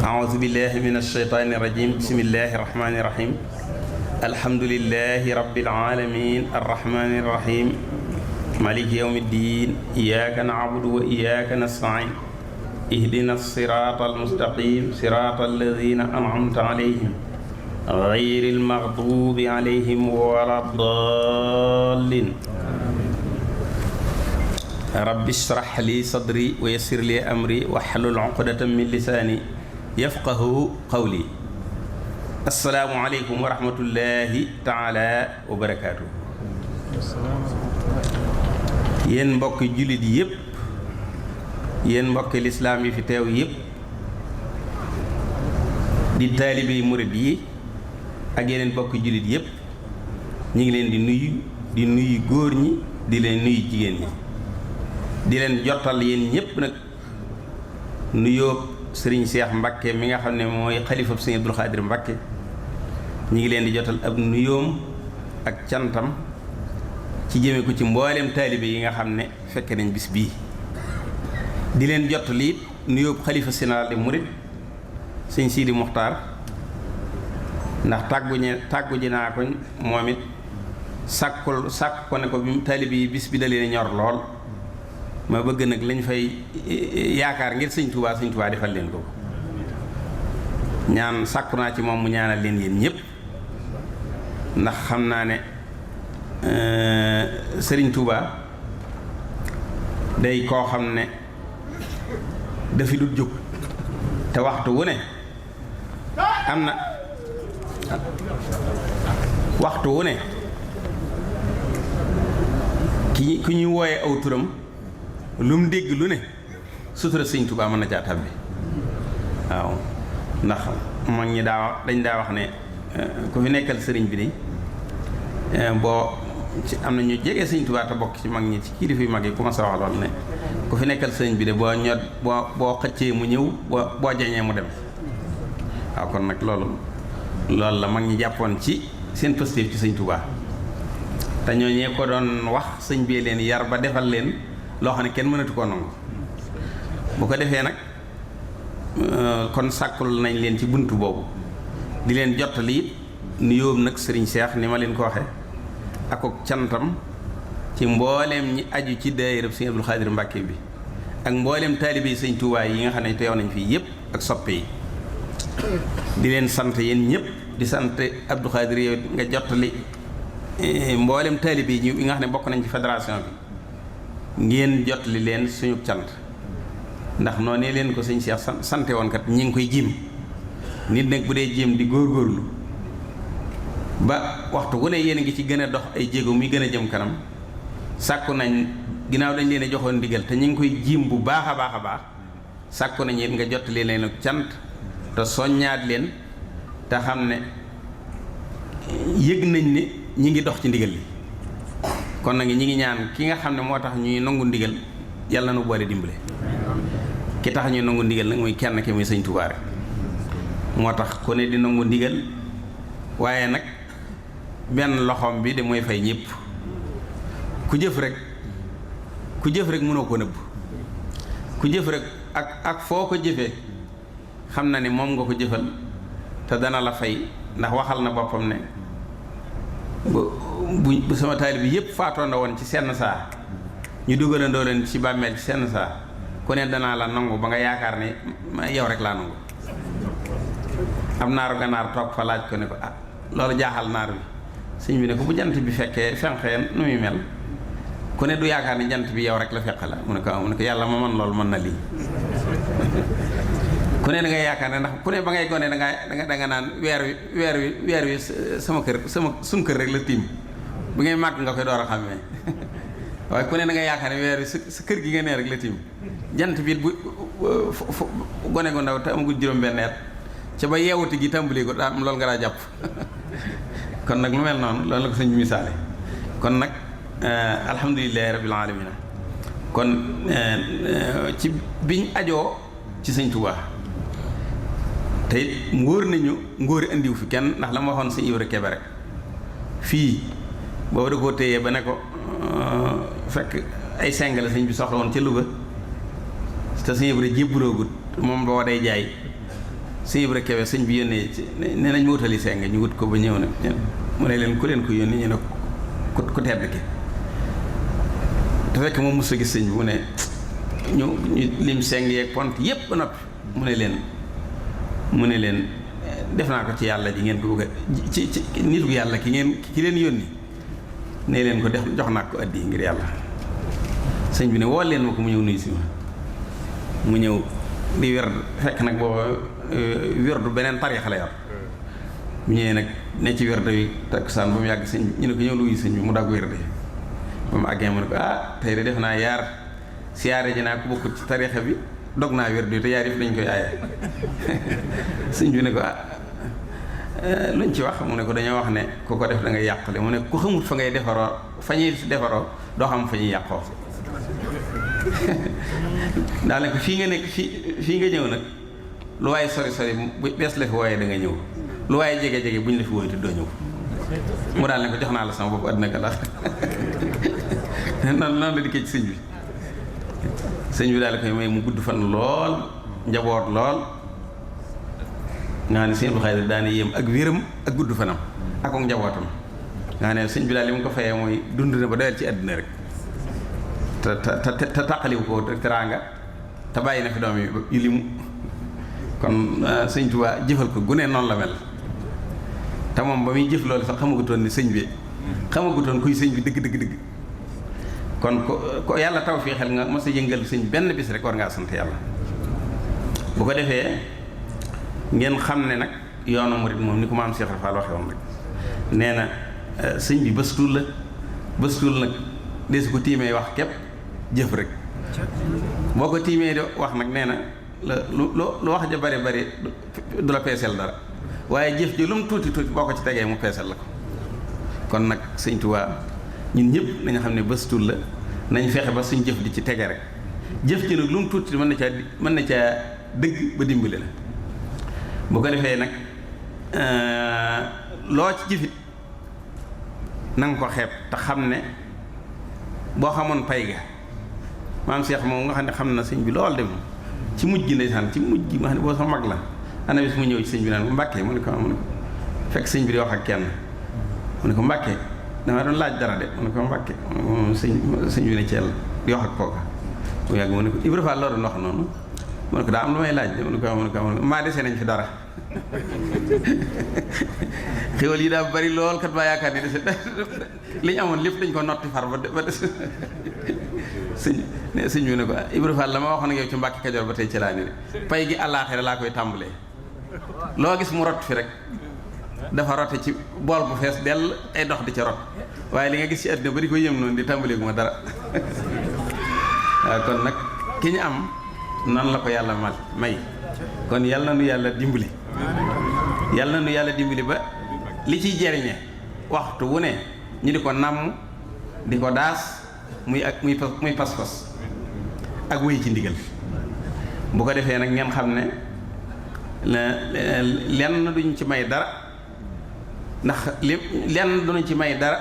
أعوذ بالله من الشيطان الرجيم بسم الله الرحمن الرحيم الحمد لله رب العالمين الرحمن الرحيم مالك يوم الدين إياك نعبد وإياك نستعين اهدنا الصراط المستقيم صراط الذين أنعمت عليهم غير المغضوب عليهم ولا الضالين رب اشرح لي صدري ويسر لي أمري واحلل عقدة من لساني يفقه قولي السلام عليكم ورحمة الله تعالى وبركاته yéen mbokki jullit yi yëpp yéen mbokki lislaam yi fi teew yëpp di taalibe yi murid yi ak yeneen mbokki jullit yëpp ñu ngi leen di nuyu góor ñi di leen nuyu jigéen ñi di leen jottal yéen ñëpp nag nuyoo sëriñ Cheikh Mbakke mi nga xam ne mooy xalifab sëriñ Abdul Xaadir Mbakke ñu ngi leen di jotal ab nuyoom ak cantam ci jëme ko ci mboolem taalibe yi nga xam ne fekk nañ bis bii di leen jottali it nuyoo xalifa général des mourides sëñ Sidi Muxtaar ndax tàggu ji naa ko moom it sàkk ko ne ko bi taalibe yi bis bi da leen ñor lool ma bëgg nag lañ fay yaakaar ngir sëñ Touba defal leen ko ñaan sàkku naa ci moom mu ñaanal leen yéen ñëpp ndax xam naa ne sëriñ Touba day koo xam ne dafi dul jóg te waxtu wu ne am na waxtu wu ne ku ñuy wooye aw turam lu mu dégg lu ne sutura sëñ Touba mën na caa tàbbi waaw ndax mag ñi dañ daa wax ne ku fi nekkal sëriñ bi de boo ci am na ñu jege sëñ Touba te bokk ci mag ñi ci kilifa yu mag yi ku ma sa wax lool ne ku fi nekkal sëriñ bi de boo xëccee mu ñëw boo jañee mu dem waaw kon nag loolu la mag ñi jàppoon ci seen pëstéef ci sëñ Touba te ñooñee ko doon wax sëñ bee leen yar ba defal leen loo xam ne kenn mënatu koo nangu bu ko defee nag kon sàkkul nañ leen ci buntu boobu di leen jottali nuyóom nag sëriñ Cheikh ni ma leen ko waxe ak cantam ci mbooleem ñi aju ci daayira sëñ Abdul Xaadir Mbàkke bi ak mbooleem taalibe yi sëñ Tuubaa yi nga xam ne teew nañ fii yëpp ak soppe yi di leen sant yéen ñëpp di sant Abdul Xaadir yow nga jottali mbooleem taalibe yi nga xam ne bokk nañ ci fédération bi ngeen jotli leen suñu cant ndax noonu leen ko sëñ Cheikh sante woon kat ñi ngi koy jiim nit nag bu dee jiim di góorgóorlu ba waxtu wu ne yéen a ngi ci gën a dox ay jéego muy gën a jëm kanam sàkku nañ ginnaaw dañ leen a joxoon ndigal te ñu ngi koy jiim bu baax a baax sàkku nañ it nga jotli leen ak cant te soññaat leen te xam ne yëg nañ ne ñi ngi dox ci ndigal li kon nag ñi ngi ñaan ki nga xam ne moo tax ñuy nangu ndigal yàlla na nu boole dimbale ki tax ñuy nangu ndigal nag muy kenn ki muy sëñ Touba rek moo tax ku ne di nangu ndigal waaye nag benn loxoom bi de mooy fay ñëpp ku jëf rek mënoo ko nëbb ku jëf rek ak foo ko jëfee xam na ne moom nga ko jëfal te dana la fay ndax waxal na boppam ne bu sama taalib bi yëpp faatoon na woon ci senn saa ñu dugalandoo leen ci bàmmeel ci senn saa ku ne danaa la nangu ba nga yaakaar ne yow rek laa nangu am naaru ganaar toog fa laaj ko ne ko loolu jaaxal naar bi sëñ bi ne ko bu jant bi fekkee fenqee nu muy mel ku ne du yaakaar ne jant bi yow rek la fekk la mu ne ko yàlla ma man loolu mën na lii ku ne da ngay yaakaar ne ndax ku ne ba ngay gone da nga naan weer wi sama kër suñ kër rek la tiim bu ngay màgg nga koy door a xàmmee waaye ku ne da ngay yaakaar ne weer wi sa kër gi nga nee rek la tiim jant bi bu gone gu ndaw te amagul juróom-benn at ca ba yeewuti gi tàmbali ko daa am loolu nga daa jàpp kon nag lu mel noonu loolu la ko sëñ bi misaale kon nag alhamdulilahi rabbil alamina kon ci biñ ajoo ci sëñ Touba te it mu wóor nañu ngóori indiw fi kenn ndax la ma waxoon sëñ Ibra Kebe rek fii boobu da koo téyee ba ne ko fekk ay seng la sëñ bi soxla woon ca Louga te sëñ Ibra jébbaloogut moom boo day jaay sëñ Ibra Kebe sëñ bi yónnee ci nee nañ ma wutali seng ñu wut ko ba ñëw na mu ne leen ku leen ko yónni ñu ne ku tedd ki te fekk moom mos a gis sëñ bi mu ne ñu lim seng yeeg pont yépp ba noppi mu ne leen def naa ko ci yàlla ji ngeen ko bëgg a ci nitu yàlla ki leen yónni ne leen ko def jox naa ko addi ngir yàlla sëñ bi ne woo leen ma ko mu ñëw nuyu si ma mu ñëw di wér fekk nag booba wérdu beneen tariixa la yor bu ñëwee nag ne ci wérdu yi takkusaan ba mu yàgg sëñ bi ñu ne ko ñëw luy sëñ bi mu dagg wérdu ba mu àggee mu ne ko tey de def naa yaar siyaare ji naa ko bokkut ci tariixa bi dog naa wérdu te yaar yëpp dañ koy aaye sëñ bi ne ko luñ ci wax mu ne ko dañoo wax ne ku ko def da ngay yàqule mu ne ku xamut fa ngay defaroo fa ñuy defaroo doo xam fa ñuy yàqoo daanaka fii nga nekk fii nga ñëw nag lu waaye sori bu bees la fi wooyee da nga ñëw lu waaye jege buñ la fi wooyee te doo ñëw mu daal ne ko jox naa la sama bopp àddina ka ndax noonu la dikkee ci sëñ bi daal koy may mu gudd fan lool njaboot lool nga xam ne sëñ bu xayri daane yéem ak wéram ak gudd fanam ak njabootam nga xam ne sëñ bi daal li mu ko fayee mooy dund na ba doyal ci àddina rek te tàqaliwu ko teraanga te bàyyi na fi doom yi limu kon sëñ Tuubaa jëfal ko gune noonu la mel te moom ba muy jëf loolu sax xamagutoon ni sëñ bi xamagutoon kuy sëñ bi dëgg kon ko yàlla taw fii xel nga mos a yëngal sëñ benn bis rek war ngaa sant yàlla bu ko defee ngeen xam ne nag yoonu murid moom ni ko maam Cheikh Fall waxe woon rek nee na sëñ bi bëstul nag desu ko tiimee wax képp jëf rek boo ko tiimee di wax nag nee na lu wax ja bari du la peeseel dara waaye jëf ji lu mu tuuti boo ko ci tegee mu peeseel la ko kon nag sëñ Tuubaa ñun ñëpp nañu xam ne bëstul la nañ fexe ba suñ jëf di ci tege rek jëf ji nag lu mu tuuti mën na caa dëgg ba dimbali la bu ko defee nag loo ci jëfit na nga ko xeeb te xam ne boo xamoon pay ga maam Cheikh moom nga xam ne xam na sëñ bi lool dem ci mujj gi ndeysaan ci mujj gi nga xam ne boo sa mag la ana bis mu ñëw ci sëñ bi naan ko Mbàkke mu ne ko fekk sëñ bi di wax ak kenn mu ne ko Mbàkke dama doon laaj dara de mu ne ko Mbàkke sëñ bi ne Thiel di wax ak kooka mu yàgg mu ne ko Ibra Fall loo doon wax noonu mu ne ko daa am lu may laaj de mu ne ko maa desee nañ fi dara xéwal yi daa bari lool kat baa yaakaar ni dese li ñu amoon lépp dañ ko notti far ba des sëñ bi ne ko Ibra Fall la ma waxoon ak yow ci Mbàkke Kajoor ba tey ci laa ni de pay gi àllaaxira laa koy tàmbalee loo gis mu rot fi rek dafa rote ci bool bu fees dell ay dox di ca rot waaye li nga gis ci àddina bari ko yëm noonu di tàmbalee gu ma dara waaw kon nag ki ñu am nan la ko yàlla may kon yàlla na nu yàlla dimbali ba li ciy jariñe waxtu wu ne ñu di ko nàmm di ko daas muy pas-pas ak wéy ci ndigal bu ko defee nag ngeen xam ne lenn duñ ci may dara ndax lenn duñu ci may dara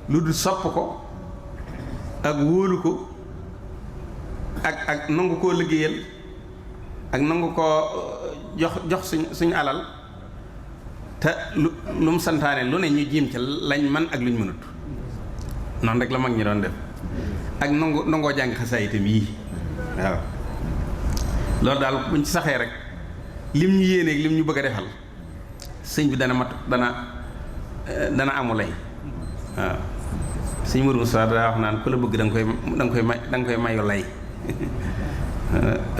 lu dul sopp ko ak wóolu ko ak nangu koo liggéeyal ak nangu koo jox suñu alal te lu mu santaane lu ne ñu jiim ci lañ man ak luñ mënut noonu rek la mag ñi doon def ak nangoo jàng xasaay itam yii waaw loolu daal buñ ci saxee rek lim ñu yéeneeg lim ñu bëgg a defal sëñ bi dana amu lay waaw sëñ Mourou Moussa daa wax naan ku la bëgg da nga koy mayu lay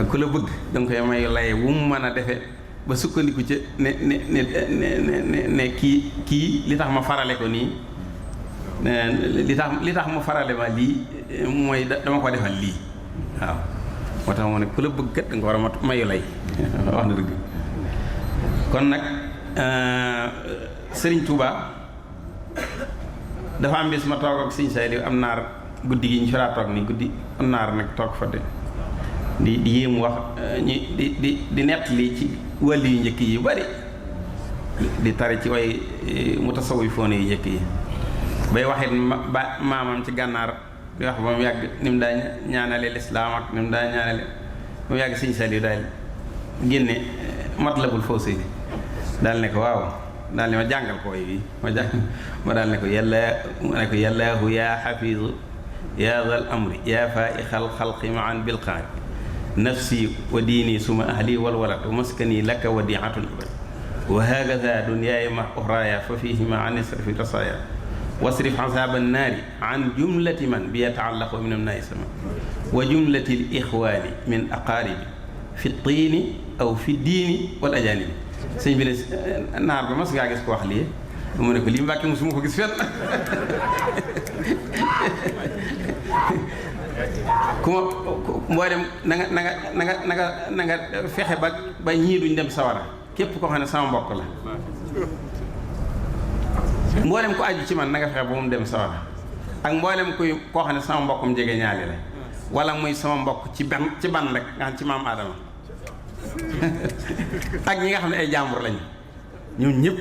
ku la bëgg da nga koy mayu lay wu mu mën a defee ba sukkandiku ca ne kii li tax ma farale ko nii li tax ma farale ma lii mooy dama ko defal lii waaw moo tax moo ne ku la bëgg kat da nga war a mayu lay wax na dëgg kon nag Sëriñ Touba dafa am bis ma toog ak Sëriñ Saliou am naar guddi gi ñu fi daa toog nii guddi am naar nag toog fa de di yéemu wax di nett li ci wàllu yu njëkk yi bari di tari ci way mutasawwifoon yu njëkk yi bay waxit maamam ci gànnaar di wax ba mu yàgg ni mu daa ñaanale lislaam ak ni mu daa ñaanale ba mu yàgg Sëriñ Saliou daal génne Matlabul Fawzayni daal ne ko waaw daal ne ma jàngal ko way wi ma daal ne ko yàllaahu yaa xafiizu yaa zal amri yaa faa'ixal xalqi maan bil qaari nafsi wa diini suma ahli wal walad wa maskani laka wadi'atul abad wa hakaza dunyaaya ma uxraaya fa fiihima an isrifi rasaaya wasrif azaaba naari an jumlati man bi yataallaqu min amnaai sama wa jumlati l ixwaani min aqaaribi fi tiini aw fi diini wal ajaanibi sëñ bi ne naar ba mas ngaa gis ko wax lii mu ne ko lii Mbàkke musuma ko gis fenn ku ma mboolem na nga fexe ba ñii duñ dem sawara képp koo xam ne sama mbokk la mboolem ko aju ci man na nga fexe ba mu dem sawara ak mboolem koo xam ne sama mbokkum jege ñaali la wala muy sama mbokk ci ban rek nga xam ci maam Aadama ak ñi nga xam ne ay jàmbur lañu ñun ñëpp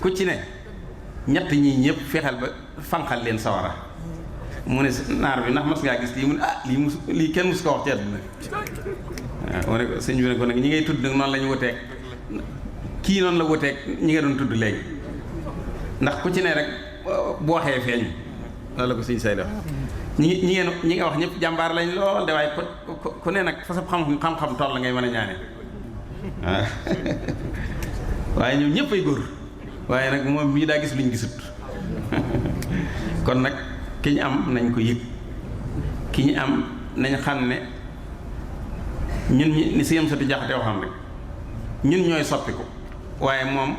ku ci ne ñett ñii ñëpp fexeel ba fanqal leen sawara mu ne naar bi ndax mas ngaa gis lii mu ne lii kenn mus ko wax ci àdduna waaw mu ne ko sëñ bi ne ko nag ñi ngay tudd noonu la ñu wuteeg kii noonu la wuteeg ñi nga doon tudd léegi ndax ku ci ne rek bu waxee feeñ loolu la ko sëñ say def ñi nga wax ñëpp jàmbaar lañ lool de waaye ku ne nag fa sa xam-xam toll la ngay mën a ñaane waaw waaye ñoom ñëpp ay góor waaye nag moom mii daa gis luñ gisut kon nag ki ñu am nañ ko yëg ki ñu am nañ xam ne ñun ñi ni si yam sati jaxate waxam rek ñun ñooy soppiku waaye moom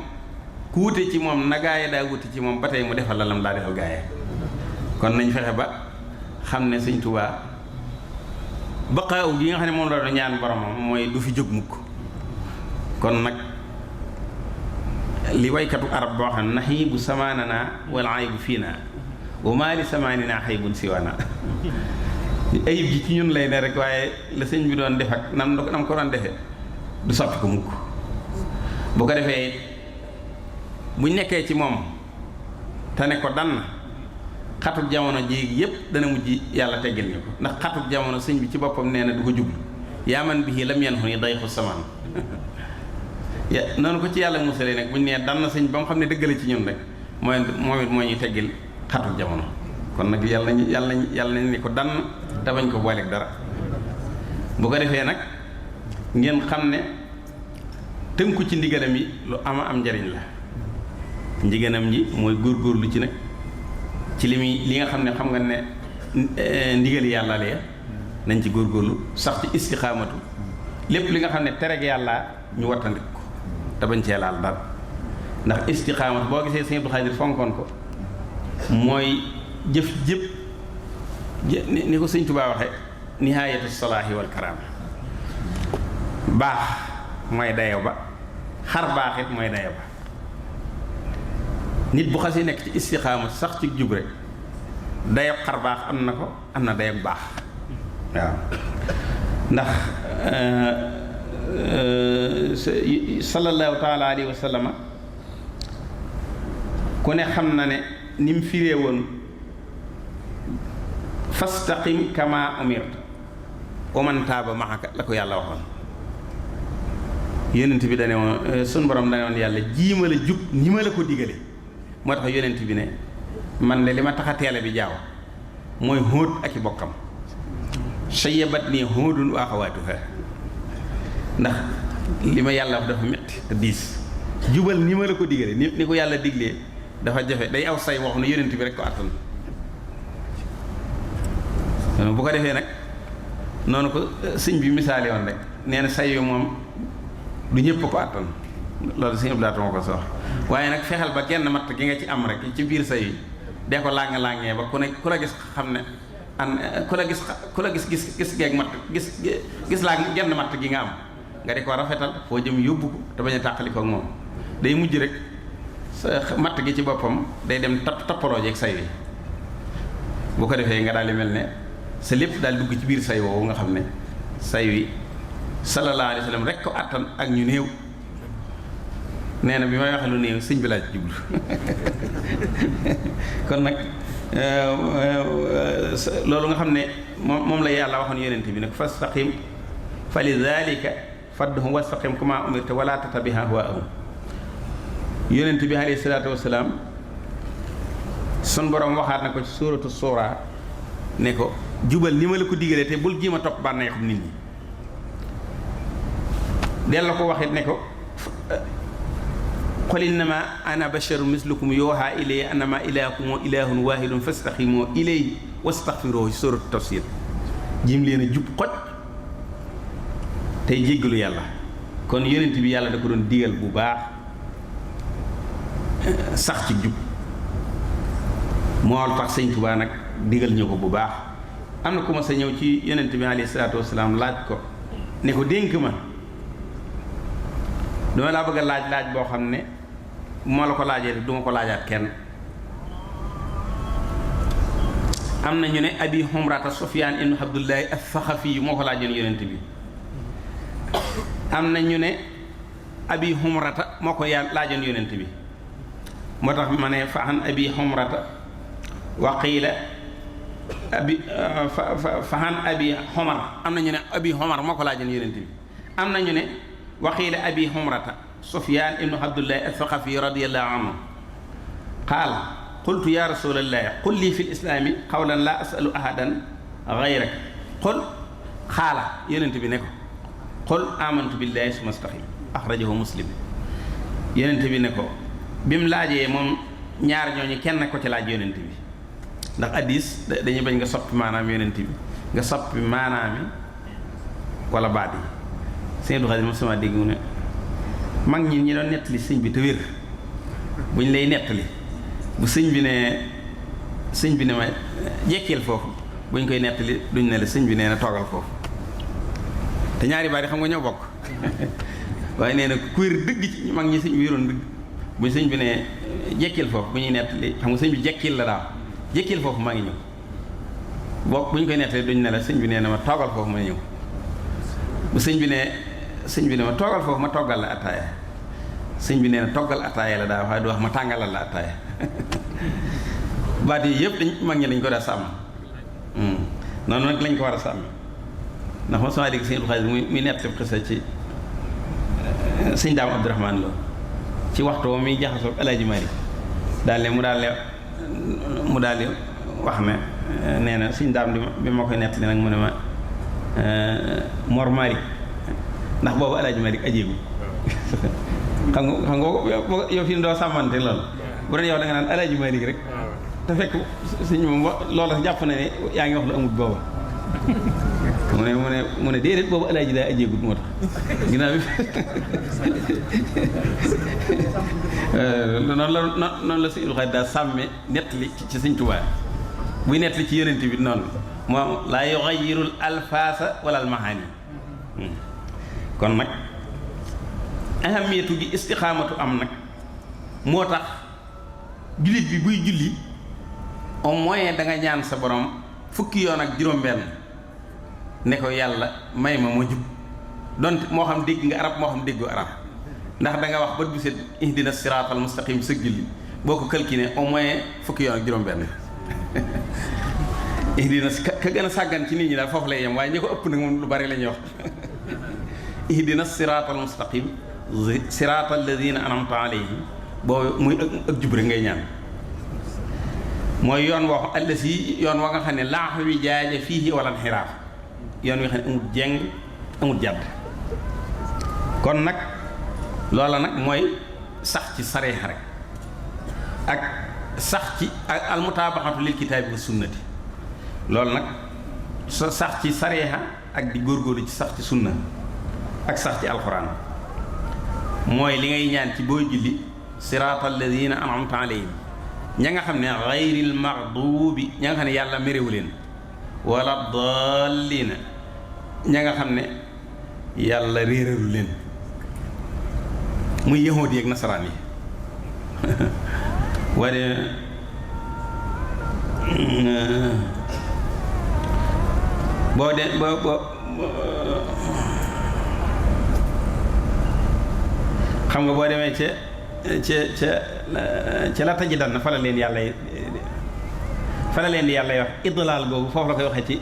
ku wute ci moom na gaaye daa wute ci moom ba tey mu defal la lam daa defal gaaye kon nañ fexe ba xam ne Sëñ Tuubaa baqaaw gi nga xam ne moom la doon ñaan boromam mooy du fi jóg mukk kon nag li waykatu arab boo xam ne naxiibu samaanana wal aybu fii naa wa maa li samaanina xaybun siwaana ayib ji ci ñun lay ne rek waaye la sëñ bi doon def ak nam ko doon defee du soppi ko mukk bu ko defee buñ nekkee ci moom te ne ko dann xatuk jamono ji yépp dana mujj yàlla teggil ñu ko ndax xatuk jamono sëñ bi ci boppam nee na du ko jublu yaa man bihi lam yanhu ni dayxu samaan noonu ko ci yàlla musalee nag buñ nee dann sëñ ba mu xam ne dëgg la ci ñun rek moom it moo ñuy teggil xatuk jamono kon nag yàlla nañ ni ko dann te bañ ko booleeg dara bu ko defee nag ngeen xam ne tënku ci ndigalam yi lu am njariñ la ndigalam ji mooy góorgóorlu ci nag ci li nga xam ne xam nga ne ndigal yàlla lee nañ ci góorgóorlu sax ci istixaamatu lépp li nga xam ne tereg yàlla ñu wattandik ko te bañ cee laal dara ndax istixaamatu boo gisee Sëñ Abdou Khadir fonkoon ko mooy jëf jëpp ni ko Sëñ Tuubaa waxe nihaayatu salaahi wal karaama baax mooy dayo ba xar baax it mooy dayo ba nit bu xasee nekk ci istixaama sax ci jub rek dayob xar baax am na ko am na dayob baax waaw ndax sallallahu taala alayhi wa sallama ku ne xam na ne ni mu firee woon fastaqim kama umirta wa man taaba maxaka la ko yàlla waxoon yonent bi dane woon sun borom dane woon yàlla jiima la jub ni ma la ko digale moo tax yonent bi ne man de li ma tax a teele bi jaaw mooy hóot ak i bokkam sayyabat nii hóodun wa axawaatuha ndax li ma yàlla wax dafa metti te diis jubal ni ma la ko digale ni ko yàlla diglee dafa jafe day aw say wax ne yonent bi rek ko àttan bu ko defee nag noonu ko sëñ bi misaale woon rek nee na say yu moom du ñëpp ko àttan loolu sëñ Abdou Lahat moo ko wax waaye nag fexeel ba genn matt gi nga ci am rek ci biir say yi dee ko làng-làngee ba ku la gis xam ne ku la gis geeg matt gis laa genn matt gi nga am nga di ko rafetal foo jëm yóbbu ko te bañ a tàqali ko ak moom day mujj rek sa matt gi ci boppam day dem tappaloo jeeg say wi bu ko defee nga daal di mel ne sa lépp daal dugg ci biir say woowu nga xam ne say wi sallallahu alayhi wa sallam rek ko àttan ak ñu néew nee na bi may waxee lu néew sëñ bi laa ci jublu kon nag loolu nga xam ne moom la yàlla waxoon yonent bi nag fastaqim fa li dalika fadduhum wastaqim kama umirta wala tattabi' ahwaa'ahum. yonent bi alayhi salaatu wasalaam sun borom waxaat na ko ci suuratu Suura ne ko jubal ni ma la ko digalee te bul jéem a topp bànneexum nit ñi. delloo ko waxit ne ko qul innama ana basharun mislukum yuuhaa ilayya annama ilaahukum ilaahun waahidun fastaqimu ilayhi wastaghfiruhu ci suuratu Tafsiir. jim leen a jub xoj tey jéggalu yàlla. kon yonent bi yàlla da ko doon digal bu baax sax ci jub moo tax Sëñ Tuubaa nag digal ñu ko bu baax. am na ku ma sa ñëw ci yonent bi alayhi salaatu wasalaam laaj ko ne ko dénk ma dama laa bëgg a laaj boo xam ne moo la ko laajee rek duma ko laajaat kenn. am na ñu ne abi humrata Sufyaan ibnu Abdullahi as-Saxafi yu moo ko laajoon yonent bi. am na ñu ne abi humrata moo ko laajoon yonent bi. moo tax ma ne fahan abi humrata wa qiila abi fahan abi Homar. am na ñu ne abi Homar moo ko laajoon yonent bi. am na ñu ne wa qiila abi humrata Sufyaan ibnu Abdullahi as-Saxafi radiyallahu anhu qaala qultu ya rasulallahi qul lii fi lislaami qawlan laa asalu ahadan gayraka qul xaala yonent bi ne ko qul amantu billahi summa staqim axrajahu Muslim. yonent bi ne ko bi mu laajee moom ñaar ñooñu kenn ko ci laaj yonent bi ndax hadiis dañuy bañ nga soppi maanaam yonent bi nga soppi maanaami wala baat yi. Sëñ Abdou Khadre moom sama dégg mu ne mag ñi doon nettali sëñ bi te wér buñ lay nettali bu sëñ bi ne ma jekkil foofu buñ koy nettali duñ ne la sëñ bi nee na toogal foofu te ñaari baat yi xam nga ñoo bokk waaye nee na ku wér dëgg ci mag ñi sëñ bi wéroon dëgg buñ sëñ bi ne jekkil foofu bu ñuy nettali xam nga sëñ bi jekkil la daaw jekkil foofu maa ngi ñëw bokk buñ koy nettali duñ ne la sëñ bi nee na ma toogal foofu ma ñëw bu sëñ bi ne ma toogal foofu ma toggal la attaaya sëñ bi nee na toggal attaaya la daa waaye du wax ma tàngalal la attaaya baat yi yëpp dañ mag ñi dañ ko daa sàmm noonu nag lañ ko war a sàmm ndax ma sama dégg sëñ Abdou Khadre muy nett xisa ci sëñ Daam Abdourahmane Lo ci waxtu wa muy jaxasoo ak Alaaji Maalik mu daal di wax ne nee na sëñ Daam bi ma koy nettali nag mu ne ma Mor Malick ndax boobu Alaaji Malik ajeegu xam nga yow fi doo sàmmante loolu bu doon yow da nga naan Alaaji Malik rek te fekk suñ moom loolu jàpp na ne yaa ngi wax lu amut booba mu ne déedéet boobu Alaaji daa ajeegut moo tax ginnaaw bi noonu la Sëñ Xaadim daa sàmme nettali ci Sëñ Tuubaa buy nettali ci yonent bi noonu moom laa yuxayyirul alfaasa wala almahaani kon nag ahamiyatu gi istixaamatu am nag moo tax jullit bi buy julli au moins da nga ñaan sa borom fukki yoon ak juróom-benn ne ko yàlla may ma jub donte moo xam dégg nga arab moo xam déggu arab ndax da nga wax bët bu set ihdina siraatal mustaqim sa julli boo ko calculé au moins fukki yoon ak juróom-benn ihdina ka gën a sàggan ci nit ñi daal foofu lay yem waaye ñi ko ëpp nag moom lu bari la ñuy wax ihdina siraatal mustaqim siraatal ladina anamta alayhim boobu muy ak jub rek ngay ñaan mooy yoon wax allasi yoon wa nga xam ne laax wi jaaja fii wala xiraaf yoon wi xam ne amul jeng amul jàdd kon nag loola nag mooy sax ci sareexa rek ak sax ci almutaabaxatu lil kitaabi wa sunnati loolu nag sax ci sareexa ak di góorgóorlu ci sax ci sunna ak sax ci alxuraan mooy li ngay ñaan ci booy julli siraatal ladina an'amta alayhim ña nga xam ne gayril maxduubi ña nga xam ne yàlla méréwu leen wala dallina ña nga xam ne yàlla réeralu leen muy yahuud yi ak nasaraan yi waaye boo de boo xam nga boo demee ca la tajidan fa la leen yàlla di yàlla wax idlaal boobu foofu la koy waxee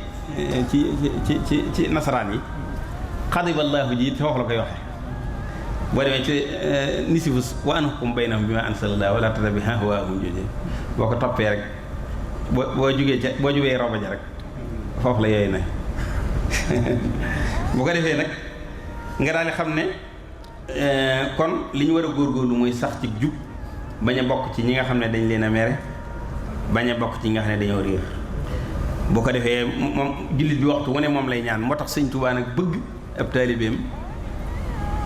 ci nasaraan yi xadiballaahu ji foofu la koy waxe boo demee ci nisifus wa anhukum baynahum bima anzalallahu wala tattabi ahwaahum jooje boo ko toppee rek boo jugee roba ja rek foofu la yooyu ne bu ko defee nag nga daal di xam ne kon li ñu war a góorgóorlu mooy sax ci jub bañ a bokk ci ñi nga xam ne dañ leen a mere bañ a bokk ci ñi nga xam ne dañoo réer bu ko defee moom jullit bi waxtu wu ne moom lay ñaan moo tax sëñ Tuubaa nag bëgg ab taalibeem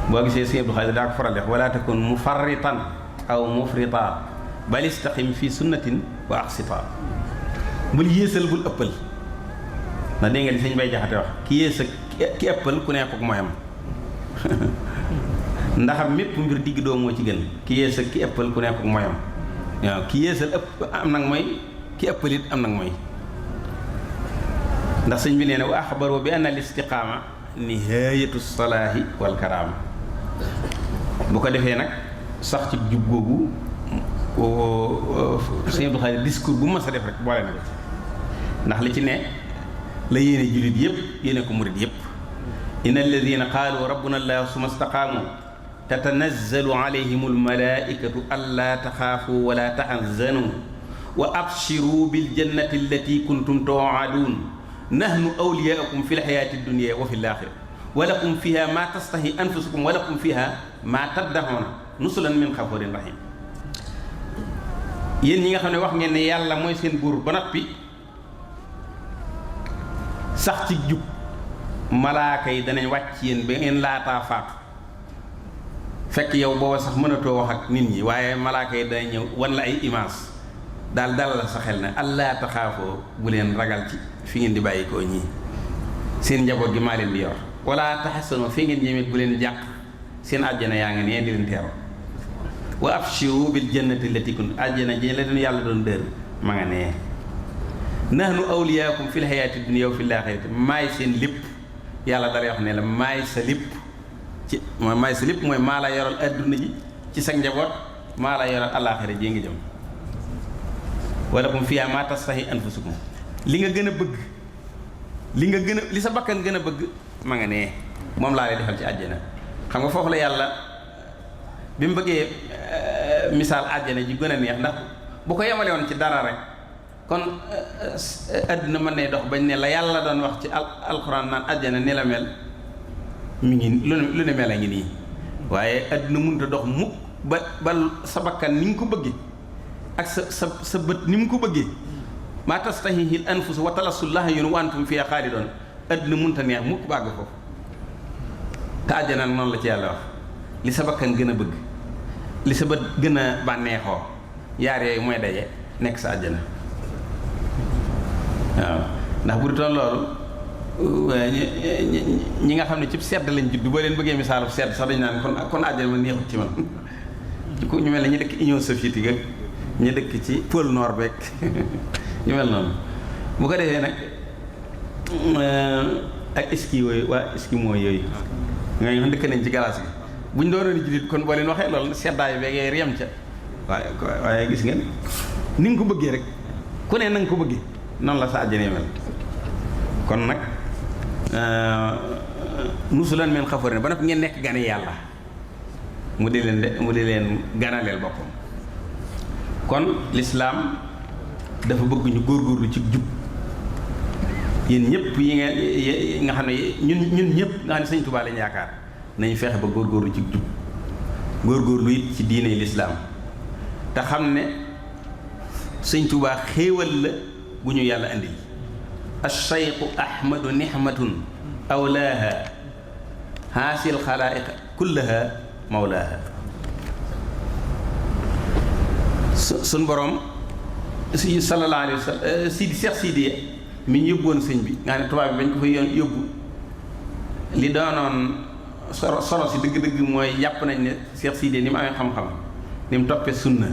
boo gisee sëñ Abdou Khadre daa ko faral def wala takun mufarritan aw mufrita bal istaqim fi sunnatin wa aqsita bul yéesal bul ëppal ndax dégg nga li sëñ Bay Jaxate wax ki yées ak ki ëppal ku nekk ak mooyam ndaxam mépp mbir digg doo moo ci gën ki yées ak ki ëppal ku nekk ak mooyam waaw ki yéesal ëpp am nag mooy ki ëppal it am nag mooy ndax sëñ bi nee na wa axbaru bi anna al istiqaama nihayatu salaahi wal karaama bu ko defee nag sax ci jub googu sëñ Abdou Khadre discours bu mas a def rek boole na ko ci ndax li ci ne la yéene jullit yëpp yéene ko murit yëpp inna alladina qaalu rabbuna allah summa staqaamu tatanazzalu alayhim almalaikatu allaa taxaafu wala taxzanu wa abshiru biljannati allati kuntum tuuaduun nahnu awliyaakum fi lxayaati dunia wa fi laaxira wa lakum fiha ma tastahi anfusukum wa lakum fiha ma taddaxoona nusulan min xafurin rahim yéen ñi nga xam ne wax ngeen ne yàlla mooy seen buur ba noppi sax ci jub malaaka yi danañ wàcc yéen ba ngeen laataa faatu fekk yow booba sax mënatoo wax ak nit ñi waaye malaaka yi danañ ñëw wan la ay image daal dalal sa xel ne allaa taxaafoo bu leen ragal ci fi ngeen di bàyyi koo ñii seen njaboot gi maa leen di yor wala taxasanoo fi ngeen jëmit bu leen jàq seen àjjana yaa ngi nee di leen teeru wa abshiru bil jannati allati kuntum àjjana ji la doon yàlla doon dër ma nga nee nahnu awliyaakum fil hayaati dunya wa fil aaxirati maay seen lépp yàlla dalay wax ne la maay sa lépp ci maay sa lépp mooy maa la yoral adduna ji ci sa njaboot maa la yoral alaaxira ji ngi jëm walakum fiihaa maa tastahi anfusukum li nga gën a bëgg li sa bakkan gën a bëgg ma nga nee moom laa lay defal ci àjjana xam nga foofu la yàlla bi mu bëggee misaal àjjana ji gën a neex ndax bu ko yemale woon ci dara rek kon àddina mën ne dox bañ ne la yàlla doon wax ci alxuraan naan àjjana ni la mel mi ngi lu ne mel a ngi nii waaye àddina mënut a dox mukk ba sa bakkan ni nga ko bëggee ak sa bët ni mu ko bëggee maa tastahihi al anfus wa talassu lahyun wa antum fiha xaalidoon àddina mënut a neex mukk bàgg foofu te àjjana noonu la ci yàlla wax li sa bakkan gën a bëgg li sa bët gën a bànneexoo yaar yooyu mooy daje nekk sa àjjana waaw ndax bu du toon loolu ñi nga xam ne ci sedd lañ judd boo leen bëggee misaalu sedd sax dañu naan kon àjjana ma neexut ci man ku ñu mel ne ñu dëkk Union soviétique ak ñu dëkk ci pôle nord beeg ñu mel noonu bu ko defee nag ak ski yooyu waa eskimo yooyu nga xam dëkk nañ ci galaas gi bu ñu doonoon jullit kon boo leen waxee loolu seddaay beegee yem ca waaye gis ngeen ni nga ko bëggee rek ku ne na nga ko bëggee noonu la sa àjjana mel kon nag nusulan min xafurin ba nag ngeen nekk gane yàlla mu di leen ganaleel boppam kon lislaam dafa bëgg ñu góorgóorlu ci jub yéen ñëpp yi nga xam ne ñun ñëpp nga xam ne Sëñ Tuubaa lañ yaakaar nañ fexe ba góorgóorlu ci jub góorgóorlu it ci diine lislaam te xam ne Sëñ Tuubaa xéewal la bu ñu yàlla andil ash-shaykhu ahmadu nihmatun awlaaha haasil xalaa'iqa kullaha mawlaaha sun borom si sallallahu alayhi wa sallam Sidi Cheikh Sidiye mi ñu yóbbuwoon sëñ bi nga xam ne tubaab bi bañ ko fa yóbbu li doonoon solo si dëgg-dëgg mooy jàpp nañ ne Cheikh Sidiye ni mu amee xam-xam ni mu toppee sunna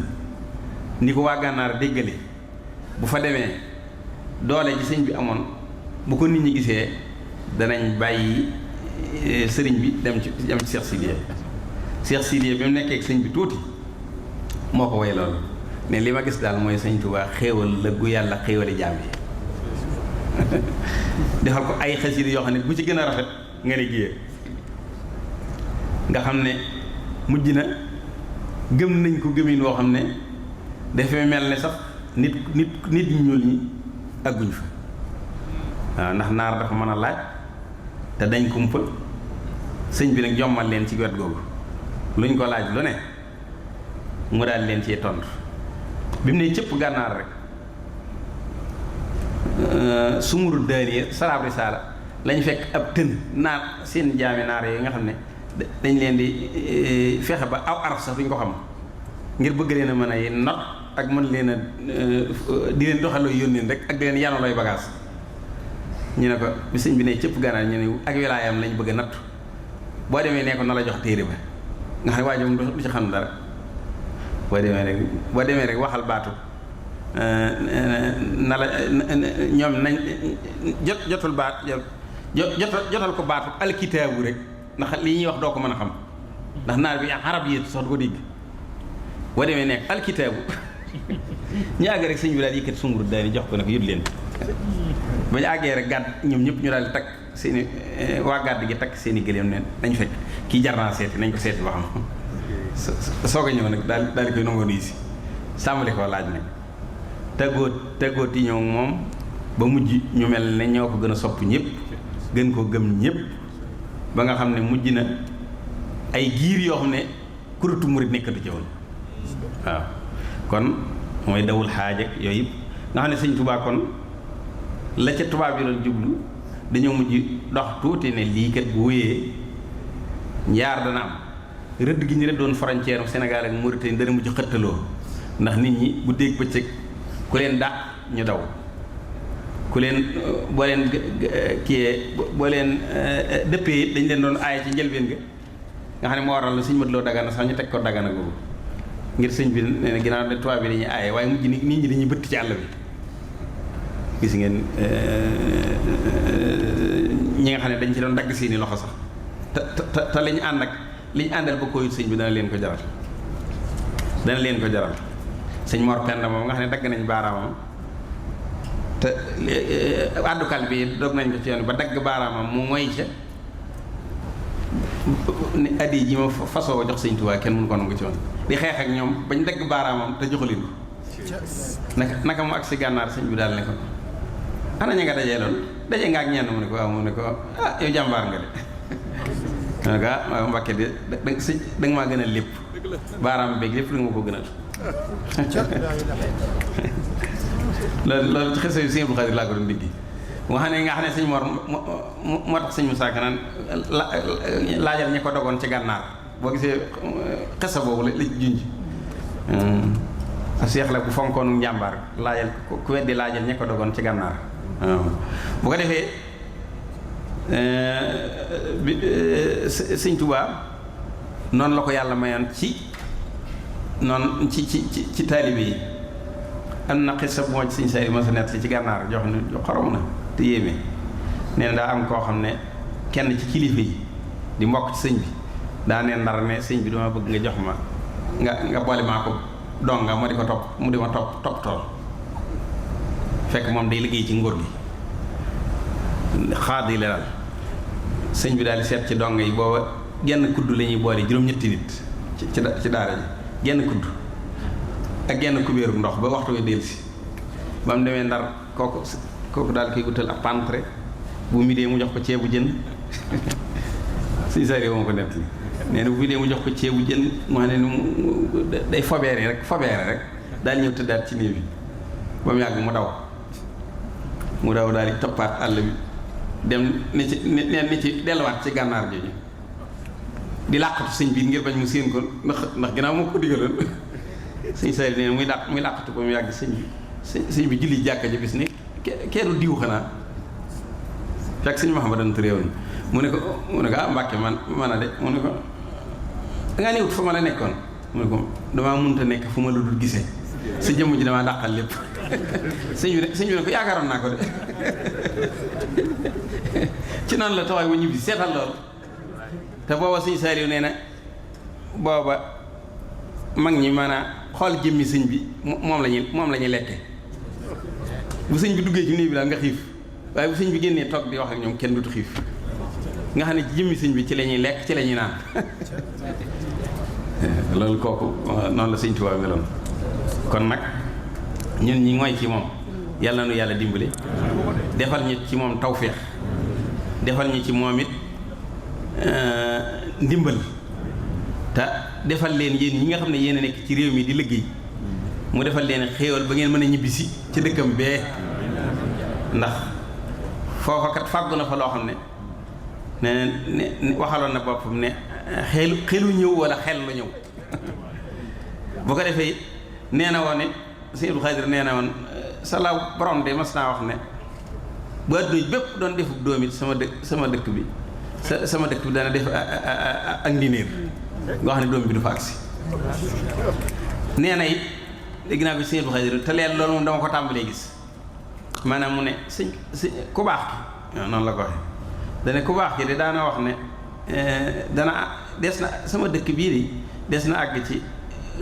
ni ko waa Gànnaar déggale bu fa demee doole ji sëñ bi amoon bu ko nit ñi gisee danañ bàyyi sëriñ bi dem ci Cheikh Sidiye Cheikh Sidiye bi mu nekkee ak sëñ bi tuuti moo ko way loolu ne li ma gis daal mooy Sëñ Tuubaa xéewal la gu yàlla xéewali jaam yi defal ko ay xasida yoo xam ne bu ci gën a rafet nga ne giyee nga xam ne mujj na gëm nañ ko gëmin woo xam ne dafay mel ne sax nit ñu ñuul ñi àgguñ fa waaw ndax naar dafa mën a laaj te dañ kumpa sëñ bi nag jommal leen ci wet googu luñ ko laaj lu ne mu daal leen ci tontu bi mu ne cëpp gànnaar rek sumuru daaniya salaab risaala lañ fekk ab tën naar seen jaami naar yooyu nga xam ne dañ leen di fexe ba aw araf sax duñ ko xam ngir bëgg leen a mën a not ak mën leen a di leen doxaloo yónneen rek ak di leen yanolooy bagage ñu ne ko bi sëñ bi ne cëpp gànnaar ñu ne ak wilaayam lañ bëgg a nattu boo demee nee ko na la jox téere ba nga xam ne waa jom du ci xam dara boo demee rek waxal baatu na la ñoom nañ jotal baat jotal ko baatu alkitaabu rek ndax li ñuy wax doo ko mën a xam ndax naar bi arab yi sax du ko dégg boo demee nekk alkitaabu ñu àgg rek sëñ bi daal yëkkati sunguru daani jox ko ne ko yët leen ba ñu àggee rek gàdd ñoom ñëpp ñu daal di takk seeni waa gàdd gi takk seeni gëléem ne nañ fekk kii jar naa seeti nañ ko seeti ba xam soog a ñëw nag daal di koy nangoo nuyu si sàmmali ko laaj nag tëggooti ñëw moom ba mujj ñu mel ne ñoo ko gën a sopp ñëpp gën koo gëm ñëpp ba nga xam ne mujj na ay giir yoo xam ne kurutu murit nekkatu ci woon waaw kon mooy dawul xaaj ak yooyu yëpp nga xam ne sëñ Tuubaa kon la ca tubaab yi doon jublu dañoo mujj dox tuuti ne lii kat bu wéyee njaar dana am rëdd gi ñu rëddoon frontière Sénégal ak Mauritanie dana mujj xëttaloo ndax nit ñi bu dégg bëccëg ku leen dàq ñu daw ku leen boo leen kiyee boo leen dëppee dañ leen doon aaye ci njëlbeen ga nga xam ne moo waral la suñu mëtloo dagana sax ñu teg ko dagana googu ngir sëñ bi nee na ginnaaw ne tubaab bi dañuy aaye waaye mujj nit ñi dañuy bëtt ci àll bi gis ngeen ñi nga xam ne dañ ci doon dagg seeni loxo sax te lañu ànd ak liñ àndal ba koyut sëñ bi dana leen ko jaral sëñ Mor Penda moom nga xam ne dagg nañ baaraamam te àddukal bi dog nañ ko ci yoon ba dagg baaraamam mu moy ca ni addi ji ma fasoo jox sëñ Tuubaa kenn mënu ko nangu ci woon di xeex ak ñoom bañ dagg baaraamam te joxalin ko naka mu ak si gànnaar sëñ bi daal ne ko ana ña nga dajee loon daje nga ak ñenn mu ne ko waaw mu ne ko ah yow jàmbaar nga de mu ne ko ah Mbàkke de da nga maa gënal lépp baaraam beeg lépp da nga ma ko gënal loolu ci xese yu sëñ Abdou Khadir laa ko doon diggi nga xam ne sëñ Mor moo tax sëñ Musaa Ka naan laajal ñi ko dogoon ci gànnaar boo gisee xesa boobu la ci junj seex la bu fonkoonu njàmbaar laajal ku weddi laajal ñi ko dogoon ci gànnaar bu ko defee sëñ Tuubaa noonu la ko yàlla mayoon ci taalibe yi am na xisa bu ma ci sëñ Saaliw ma sa nett ci gànnaar jox ne xorom na te yéeme nee na daa am koo xam ne kenn ci kilifa yi di mbokk ci sëñ bi daa ne ndar ne sëñ bi dama bëgg nga jox ma nga boole maa ko donga ma di ko topp mu di ma topp tool fekk moom day liggéey ci nguur gi xaadi la daal sëñ bi daal di seet ci donga yi booba genn kudd la ñuy boole juróom-ñetti nit ci daara ji genn kudd ak genn kubéeru ndox ba waxtu wi dellusi ba mu demee ndar kooku daal koy wutal ab pantre bu mi dee mu jox ko ceebu jën suñu sari moom ko nekk nee na bu mi dee mu jox ko ceebu jën mu xam ne day fobeere rek daal ñëw tëddaat ci néeg bi ba mu yàgg mu daw daal di toppaat àll bi dem ni ci delluwaat ci gànnaar jooju di làqatu sëñ bi ngir bañ mu séen ko ndax ginnaaw moo ko digaloon sëñ sari nee na muy làqatu ba mu yàgg sëñ bi julli jàkka ji bis ni keeru diw xanaa fekk sëñ Mahamadan Touré woon mu ne ko ah Mbàkke man a de mu ne ko dangaa néewut fa ma la nekkoon mu ne ko damaa mënut a nekk fu ma la dul gisee sa jëmm ji damaa dàqal lépp sëñ bi ne ko yaakaaroon naa ko de ci noonu la tawaay ba ñibbi seetal lool te booba sëñ Saaliw nee na booba mag ñi maanaam xool jëmmi sëñ bi moom la ñuy lekke bu sëñ bi duggee ci néeg bi daal nga xiif waaye bu sëñ bi génnee toog di wax ak ñoom kenn dutu xiif nga xam ne ci jëmmi sëñ bi ci la ñuy lekk ci la ñuy naan loolu kooku noonu la sëñ Tuubaa meloon. kon nag ñun ñi ngoy ci moom yàlla na nu yàlla dimbali defal ñu ci moom tawféex defal ñu ci moom it ndimbal te defal leen yéen ñi nga xam ne yéen a nekk ci réew mi di liggéey mu defal leen xéewal ba ngeen mën a ñibbisi ci dëkkam bee ndax foofa kat fàggu na fa loo xam ne waxaloon na boppam ne xelu ñëw wala xel lu ñëw bu ko defee nee na woon ne Sëñ Abdou Khadir nee na woon sala borom de mas naa wax ne bu adduna bépp doon defub doom it sama dëkk bi sama dëkk bi dana def ak ndinéer nga wax ne doom bi du fa agsi nee na it dégg naa ko Sëñ Abdou Khadir te leen loolu moom dama ko tàmbalee gis maanaam mu ne sëñ ku baax ki noonu la ko waxee dane ku baax ki de daana wax ne dana des na sama dëkk bii de des na àgg ci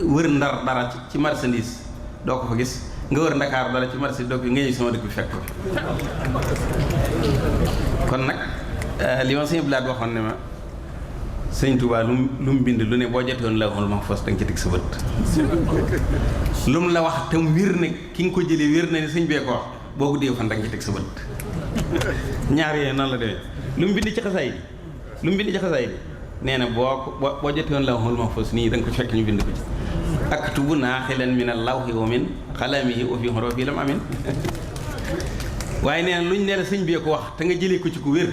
wër Ndar dara ci marchandise doo ko fa gis nga wër Ndakaaru dara ci marchandise doo ko nga ñëw sama dëkk bi fekk ko kon nag li ma sëñ Blaat waxoon ne ma sëñ Touba lu mu bind lu ne boo jotoon la waxul ma fos da nga ci teg sa bët lu mu la wax tam wér ne ki nga ko jëlee wér na ne sëñ bee ko wax boo ko dee fan da nga ci teg sa bët ñaar yooyu noonu la demee lu mu bind ci xasaay bi nee na boo jotoon la waxul ma fos nii da nga ko fekk ñu bind ko ci aktubu naaxilan min allawhi wa min xalamihi wa fi xurufi lam amin waaye nee na luñ ne la sëñ bee ko wax te nga jëlee ko ci ku wér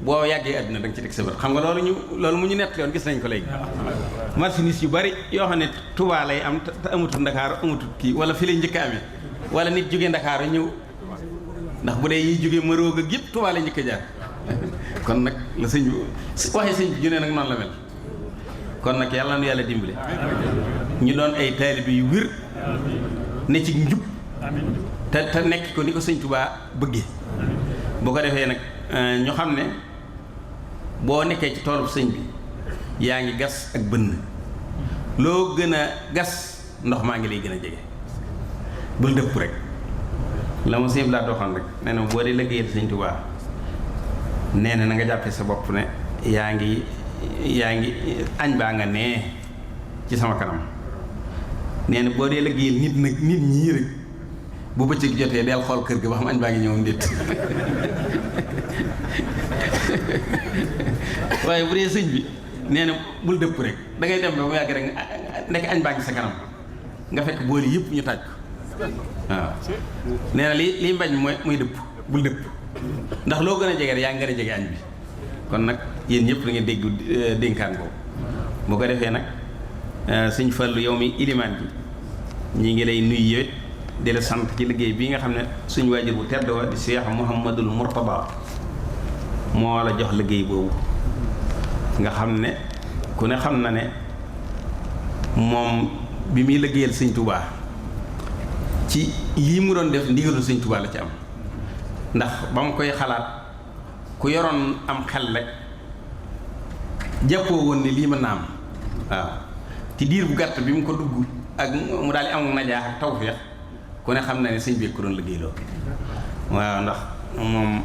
boo yàggee àddina da nga ci teg sa bët xam nga loolu mu ñu nett yoon gis nañ ko léegi marchandise yu bari yoo xam ne Touba lay am te amatul Ndakaaru amatul kii wala fi lay njëkk a amee wala nit jógee Ndakaaru ñëw ndax bu dee yiy jógee Maroog ak yëpp Touba lay njëkk a jaar kon nag la sëñ bi waxee sëñ bi junee nag noonu la mel kon nag yàlla nu yàlla dimbale ñu doon ay taalibe yu wér ne ci njub te nekk ko ni ko sëñ Touba bëggee bu ko defee nag ñu xam ne boo nekkee ci toolub sëñ bi yaa ngi gas ak bënn loo gën a gas ndox maa ngi lay gën a jege bul dëpp rek la ma sëñ bi laa doxoon rek nee na boo dee liggéeyal sëñ Touba nee na nga jàppee sa bopp ne yaa ngi añ baa nga nee ci sama kanam nee na boo dee liggéeyal nit ñii rek bu bëccëg jotee del xool kër gi ba xam añ baa ngi ñëw ndéet waaye bu dee sëñ bi nee na bul dëpp rek da ngay dem ba mu yàgg rek nekk añ baa ngi sa kanam nga fekk booli yëpp ñu taaj ko waaw nee na lii mbañ muy dëpp bul dëpp ndax loo gën a jege rek yaa ngi gën a jege añ bi kon nag yéen ñëpp da ngeen dégg dénkaan boobu boo ko defee nag sëñ Fallu yow mi ilimaan bi ñi ngi lay nuyu yëwét di la sant ci liggéey bii nga xam ne suñ waajur bu tedd wa di Cheikh Mouhamadul Mourtada moo la jox liggéey boobu nga xam ne ku ne xam na ne moom bi muy liggéeyal sëñ Touba ci lii mu doon def ndigalu sëñ Touba la ci am ndax ba mu koy xalaat ku yoroon am xel rek jàppoo woon ne lii mën na am waaw ci diir bu gàtt bi mu ko dugg ak mu daal di am najaax ak tawfeex ku ne xam na ne sëñ bi ko doon liggéey loo waaw ndax moom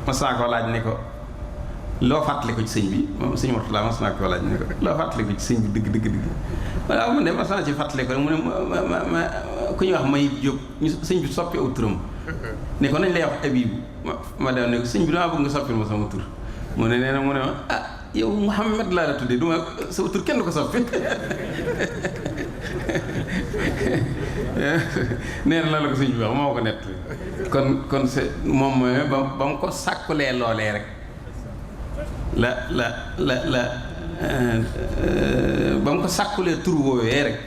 mas naa ko laaj ne ko loo fàttali ko ci sëñ bi moom sëñ Mourtada mas naa ko laaj ne ko loo fàttali ko ci sëñ bi dëgg waaw man de mas naa ci fàttali ko rek mu ne ma ku ñuy wax Mayib Jóob ñu sëñ bi soppi aw turam ne ko nañ lay wax Abibu ma dem ne ko sëñ bi damaa bëgg nga soppil ma sama tur mu ne nee na mu ne ma ah yow Mouhamed laa la tuddee du ma sa tur kenn du ko soppi nee na la ko sëñ bi wax moo ko nett kon c'est moom mooy ba mu ko sàkkulee loolee rek la ba mu ko sàkkulee tur woowee rek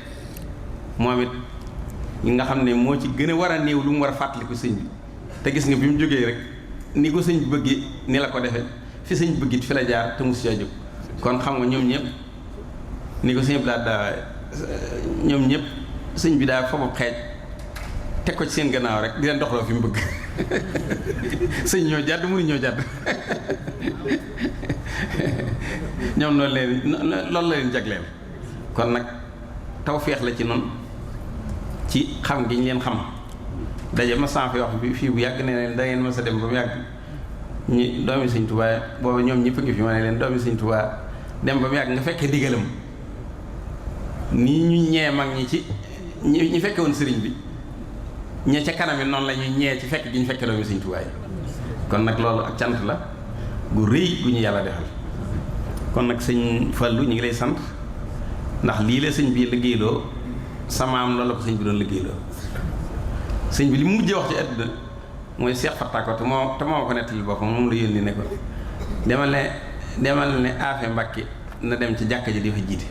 moom it nga xam ne moo ci gën a war a néew lu mu war a fàttaliku sëñ bi te gis nga bi mu jógee rek ni ko sëñ bi bëggee ni la ko defee fi sëñ bi bëggit fi la jaar te mosu caa jóg kon xam nga ñoom ñëpp ni ko sëñ bi daa ñoom ñëpp sëñ bi daa foofu xeej teg ko ci seen gannaaw rek di leen doxaloo fi mu bëgg sëñ ñoo jàdd mënu ñoo jàdd ñoom loolu la leen jagleel kon nag tawfeex la ci noonu ci xam gi ñu leen xam daje ma san fi wax bi fii bu yàgg ne leen da ngeen ma sa dem ba mu yàgg ñi doomi Sëñ Tuubaa booba ñoom ñëpp ngi fi ma ne leen doomi Sëñ Tuubaa dem ba mu yàgg nga fekkee digalam nii ñu ñee mag ñi ci ñi fekke woon sëriñ bi ñee ca kanam yi noonu la ñuy ñee ci fekk gi ñu fekke doomi Sëñ Tuubaa yi kon nag loolu ak cant la gu rëy gu ñu yàlla defal kon nag sëñ Fallu ñu ngi lay sant ndax lii la sëñ bi liggéeyloo samaam loolu la ko sëñ bi doon liggéeyloo sëñ bi li mu mujjee wax ci àdduna mooy Seex Fatta ko te moo ko nettali boppam moom la yónni ne ko demal ne Afe Mbàkke na dem ci jàkka ji di fa jiite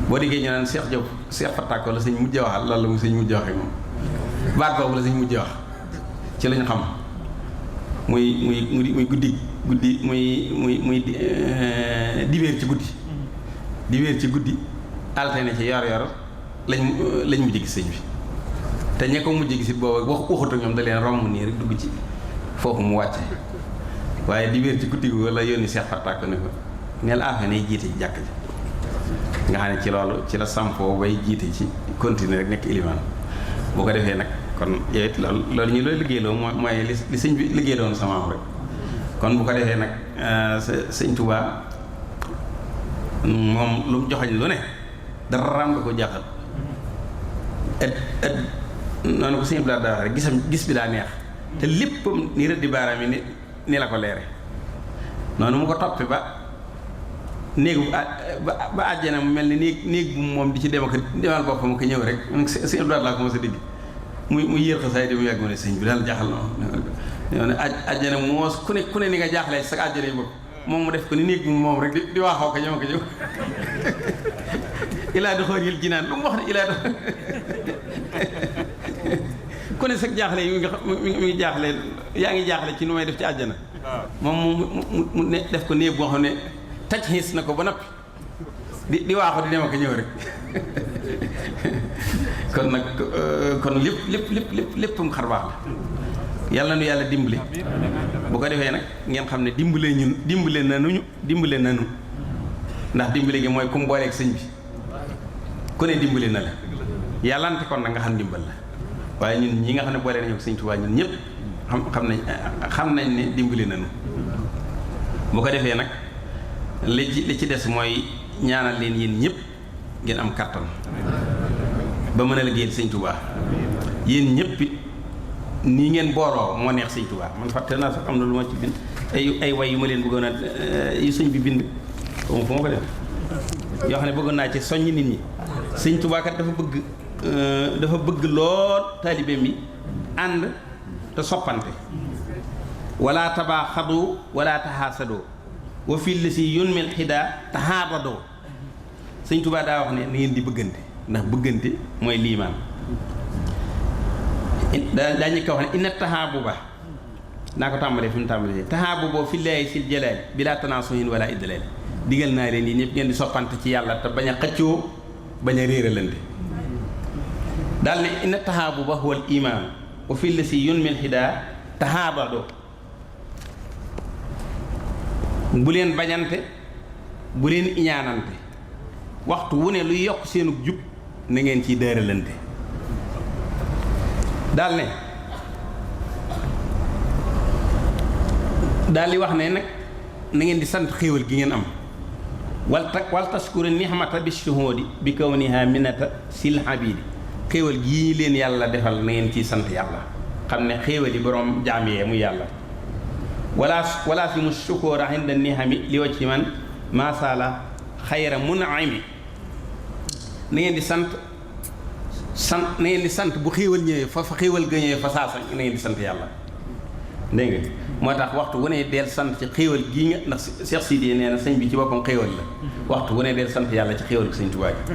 boo diggee ñu naan Seex Jóob Seex Fatta ko la sëñ mujjee waxal loolu la mu sëñ mujjee waxee moom baat boobu la sëñ mujjee wax ci lañu xam muy guddi muy dibéer ci guddi altine ci yor lañ mujj gis sëñ bi te ña ko mujj gis it boobu waxut ak ñoom da leen romb nii rek dugg ci foofu mu wàcce waaye dibéer ci guddi gi wala yónni Seex Fatta ko ne ko neel Afe nay jiite ci jàkk ji nga xam ne ci loolu ci la sampoo bay jiite ci continuer rek nekk ilimaan boo ko defee nag kon yow it loolu ñu looy liggéeyloo mooy li sëñ bi liggéey doon sama am rek kon bu ko defee nag sëñ Tuubaa moom lu mu joxañ lu ne dara raam nga ko jaaxal noonu ko sëñ bi daa wax rek gis bi daa neex te léppam ni rëddi baaraam yi ni la ko leere noonu mu ko toppe ba néegu ba àjjana mu mel ni néeg bu moom di ci demal boppam ko ñëw rek sëñ bi laa ko mos a dégg muy yéer xasaay di mu yàgg ma ne sëñ bi daal jaaxal na ne àjjana moos ku ne ni nga jaaxlee sa àjjana yi bopp moom mu def ko ni néeg bu moom rek di waaxoo ko ñëw ilaa di xool yil jinaan lu mu wax ne ilaa ku ne sa jaaxle yi mi ngi jaaxle yaa ngi jaaxle ci nu may def ci àjjana moom mu ne def ko néeg boo xam ne taj xiis na ko ba noppi di waaxu di dem ak ñëw rek kon nag kon léppam xar baax la yàlla nu yàlla dimbali bu ko defee nag ngeen xam ne dimbale nanu ndax dimbale gi mooy ku mu booleeg sëñ bi ku ne dimbale na la yàllante kon nag nga xam dimbal la waaye ñun ñi nga xam ne boole nañu ak sëñ Tuubaa ñun ñëpp xam nañ ne dimbale nanu bu ko defee nag li ci des mooy ñaanal leen yéen ñëpp ngeen am kattan ba mën a liggéeyal sëñ Tuubaa yéen ñëpp it nii ngeen booroo moo neex sëñ Tuubaa man fàtte naa sax am na lu ma ci bind ay way yu ma leen bëggoon a yu sëñ bi bind fu ma ko def yoo xam ne bëggoon naa ci soññ nit ñi sëñ Tuubaa kat dafa bëgg lool taalibeem yi ànd te soppante wala tabaaxadu wala taxaasadoo wa fii la si yunmil xidaa taxaabadoo sëñ Tuubaa daa wax ne na ngeen di bëggante ndax bëggante mooy liimaan daa ñëkk a wax ne inna taxaabuba naa ko tàmbalee fi mu tàmbalee taxaabuboo fi laahi sil jalaali bilaa tanaasuhin wala idlaali digal naa leen yi ñëpp ngeen di soppante ci yàlla te bañ a xëccoo bañ a réeralante daal ne inna taxaabuba huwal imaan wa fi la si yunmil xidaa taxaabadoo bu leen bañante bu leen iñaanante waxtu wu ne luy yokk seenu jub na ngeen ciy dëralante daal di wax ne nag na ngeen di sant xéewal gi ngeen am wal taskuru nixmata bi shuhudi bi kawniha minata sil habidi xéewal gii leen yàlla defal na ngeen ciy sant yàlla xam ne xéewal yi boroom jaam yee muy yàlla wala fi mu sukóora inda nihami li wa ci man masala xayra munami na ngeen di sant bu xéewal ñëwee fa xéewal ga ñëwee fa saasa na ngeen di sant yàlla dégg nga moo tax waxtu wu ne deel sant ci xéewal gii nga ndax Cheikh Sidi nee na sëñ bi ci boppam xéewal la waxtu wu ne deel sant yàlla ci xéewal gi sëñ Tuubaa gi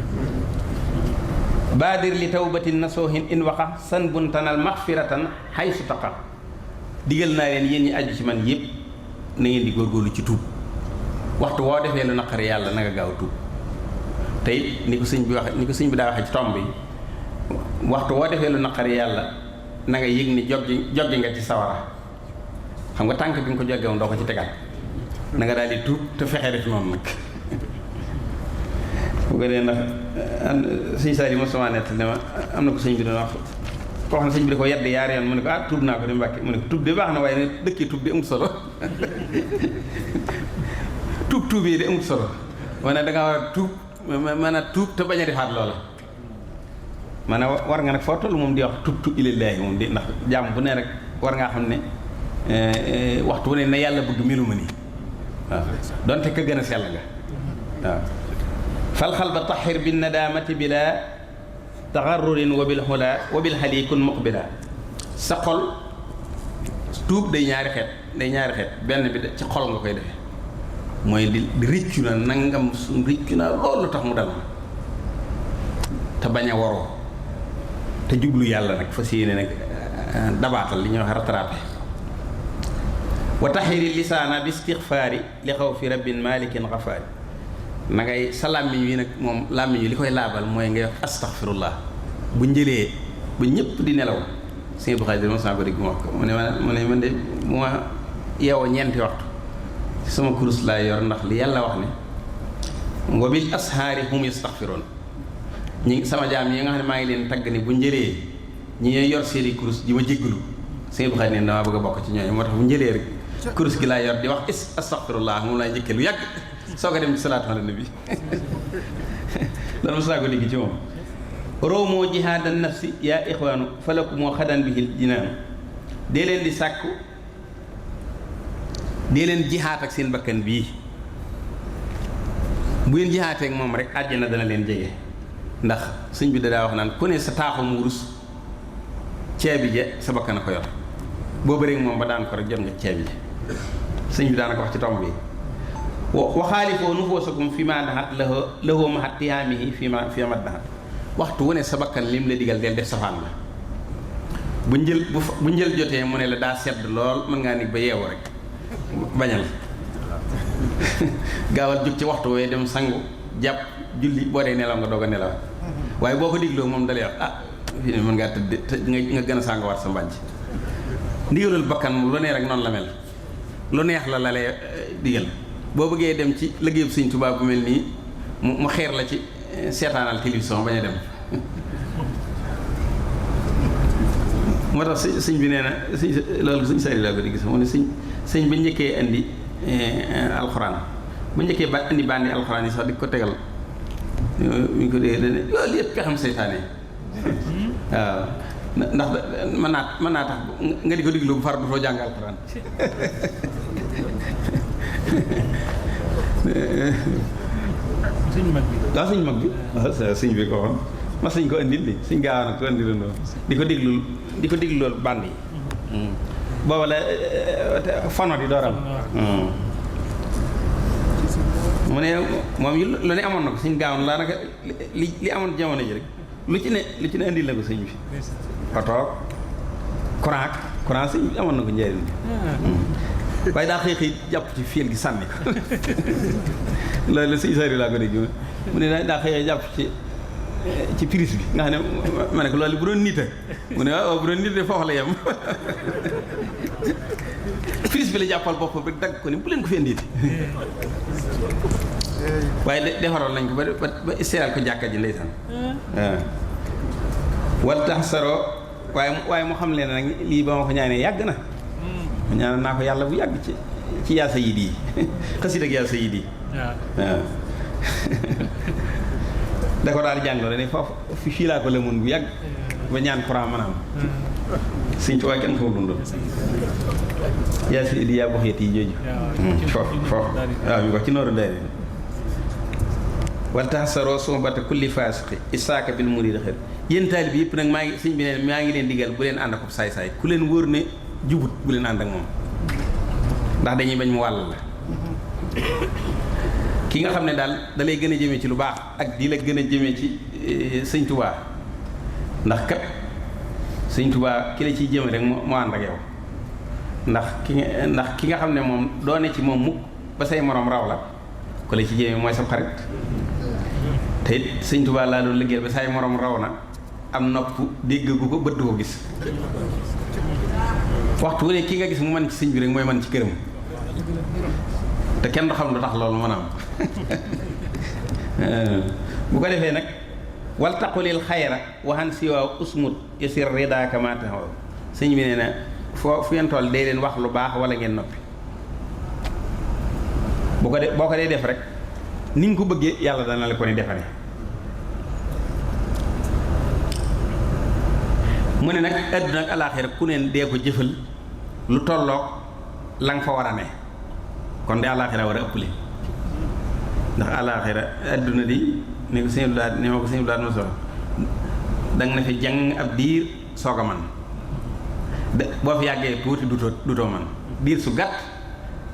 baadir li tawbatin nasuhin in waxa san buntanal maxfiratan xaysu taqa digal naa leen yéen ñi aju ci man yëpp na ngeen di góorgóorlu ci tuub waxtu woo defee lu naqari yàlla na nga gaaw tuub te it ni ko sëñ bi daa waxee ci tomb yi waxtu woo defee lu naqari yàlla na nga yëg ni joggi nga ci sawara xam nga tànk bi nga ko joggewoon doo ko ci tegaat na nga daal di tuub te fexee def noonu nag bu ko dee ndax sëñ Saali mos sama nett ne ma am na ko sëñ bi doon wax koo xam ne sëñ bi da ko yedd yaari yoon mu ne ko ah tuub naa ko di Mbàkke mu ne ko tuub de baax na waaye ne dëkkee tuub de amul solo tuub yi de amul solo maanaam da nga war a tuub maanaam tuub te bañ a defaat loola maanaam war nga nag foo toll moom di wax tuub ilallaahi moom di ndax jàmm bu ne rek war ngaa xam ne waxtu wu ne na yàlla bëgg melu ma nii waaw donte ka gën a sell nga waaw fal xalba taxir bi nadaamati bila taxarrurin wa bil xula wa bil xali kun muqbila sa xol tuub day ñaari xeet benn bi ci xol nga koy defee mooy di rëccu na nangam su rëccu naa loolu tax mu dal ma te bañ a waroo te jublu yàlla nag fas yéene nag dabaatal li ñuy wax rattrapé wa taxiri lisaana bi istixfaari li xaw fi rabbin malikin xafaari na ngay sa làmmiñ wi nag moom làmmiñ wi li koy laabal mooy ngay wax astaxfirullah bu njëlee ba ñëpp di nelaw sëñ bu xaadir mos naa ko dégg mu wax ko mu ne man de bu ma yeewoo ñeenti waxtu sama kurus laa yor ndax li yàlla wax ne wa bil ashaari hum yastaxfiroon ñi sama jaam yi nga xam ne maa ngi leen tagg ni bu njëlee ñi yor seeni kurus di ma jéggalu sëñ bu xaadir ne damaa bëgg a bokk ci ñooñu moo tax bu njëlee rek kurus gi laa yor di wax astaxfirullah moom laay njëkkee lu yàgg soo ko dem ci salaatu ala nabi loolu mos naa ko dégg ci moom roomoo jihaadan nafsi yaa ixwaanu falaku moo xadan bihil jinaanu dee leen di sàkku dee leen jihaat ak seen bakkan bii bu ngeen jihaatee ak moom rek àjjana dana leen jege ndax sëñ bi daa wax naan ku ne sa taaxum wurus ceebi ja sa bakkan a ko yor boo bëree moom ba daan ko rek jot nga ceebi ja sëñ bi daana ko wax ci tomb bi waxaalifoo nufoosakum fi ma daxat lahoo mahat tiyaamihi fi ma daxat waxtu wu ne sa bakkan lim la digal del def safaan la bu njël jotee mu ne la daa sedd lool mën ngaa nit ba yeewu rek bañal gaawal jóg ci waxtu wooye dem sangu jàpp julli boo dee nelaw nga doog a nelaw waaye boo ko digloo moom dalay wax ah fii ne mën ngaa tëdd nga gën a sàngowaat sa mbànc ndigalul bakkan mu lu ne rek noonu la mel lu neex la lay digal boo bëggee dem ci liggéeyub Sëñ Tuubaa bu mel nii mu xeer la ci seetaanal télévision bañ a dem moo tax sëñ bi nee na loolu sëñ sari laa ko di gis mu ne sëñ ba njëkkee indi alxuraan bu njëkkee indi bandi alxuraan yi sax di ko tegal ñu ko dee dane loolu yëpp pexam seytaane waaw ndax mën naa tax nga di ko diglu bu far du foo jàng alxuraan sëñ mag bi waaw sëñ mag bi waaw sëñ bi ko waxoon ma sëñ ko indil li sëñ gaaw na ko indil noonu di ko diglu loolu band yi booba la fano di dooram mu ne moom yi lu ne amoon na ko sëñ gaaw na laa naka li amoon jamono ji rek lu ci ne indil na ko sëñ bi otoog courant sëñ bi amoon na ko njëriñ bi waaye daa xëy jàpp ci fiil gi sànni ko loolu sëñ sari laa ko dégg mu ne daa xëy jàpp ci prise bi nga xam ne ma ne ko loolu bu doon nita mu ne waaw bu doon nit de foofu la yem prise bi la jàppal boppam rek dagg ko ni bu leen ko fi indiiti waaye defaroon nañ ko ba isteeral ko jàkka ji ndeysaan waaw wal tax saroo waaye mu xam leen nag lii ba ma ko ñaanee yàgg na ñaan naa ko yàlla bu yàgg ci yaa sayid yi xasit ak yaa sayid yi waaw da ko daal jàngloo ne foofu fii laa ko lëmoon bu yàgg ba ñaan courant maanaam Sëñ Tuubaa kenn ko dundoon yaa sayid yi yaa boxeet yi jooju foofu waaw mi ko ci nooru day wal taxsaroo suma bata kulli faasiqi isaaka bil murid xër yéen taalib yëpp nag maa ngi sëñ bi ne maa ngi leen digal bu leen ànd ak saay-saay ku leen wóor ne jubut bu leen ànd ak moom ndax dañuy bañ mu wàll la ki nga xam ne daal da lay gën a jëmee ci lu baax ak di la gën a jëmee ci sëñ Tuubaa ndax kat sëñ Tuubaa ki la ciy jëme rek moo ànd ak yow ndax ki nga xam ne moom doo ne ci moom mukk ba say moroom raw la ku la ci jëme mooy sa xarit te it sëñ Tuubaa laa doon liggéeyal ba say moroom raw na am nopp dégg gu ko bët du ko gis waxtu wu ne ki nga gis mu mën ci sëñ bi rek mooy mën ci këram te kenn du xam lu tax loolu mën a am bu ko defee nag wal taqulil xayra waxan si waaw usmut yasir ridaaka ma taxaw sëñ bi nee na fu ngeen toll dee leen wax lu baax wala ngeen noppi boo ko dee def rek ni nga ko bëggee yàlla dana la ko ni defare mu ne nag àdduna ak alaaxira ku neen dee ko jëfal lu tolloog la nga fa war a ne kon de alaaxira war a ëppale ndax alaaxira àdduna di ne ko sëñ Abdou ne ma ko sëñ Abdou ma solo danga na fi jàng ab diir soog a man boo fi yàggee tuuti dutoo man diir su gàtt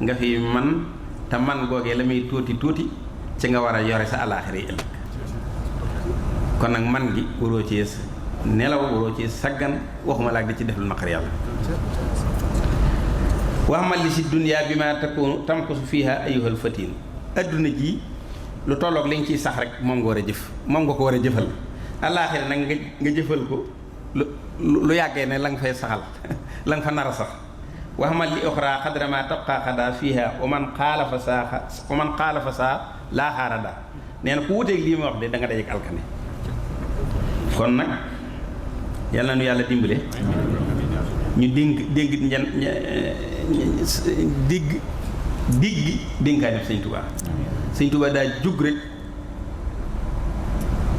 nga fi man te man googee la muy tuuti ci nga war a yore sa alaaxira yi ëllëg kon nag man gi waroo ci nelaw waroo ci saggan waxuma laak di ci def lu naqar yàlla wax ma li si duniyaa bi ma takkoonu tamkusu fiiha ayyuhal fatiin adduna ji lu tolloog li nga ciy sax rek moom nga war a jëf moom nga ko war a jëfal alaaxira nag nga jëfal ko lu yàggee ne la nga fay saxal la nga fa nar a sax wax ma li oxra xadra ma tabqa xada fiiha wa man xaalafa saa laa xaarada nee na ku wuteeg lii ma wax de da nga dajeek alkane kon nag yàlla na nu yàlla dimbale ñu digg dénkaane sëñ Tuubaa sëñ Tuubaa daa jug rek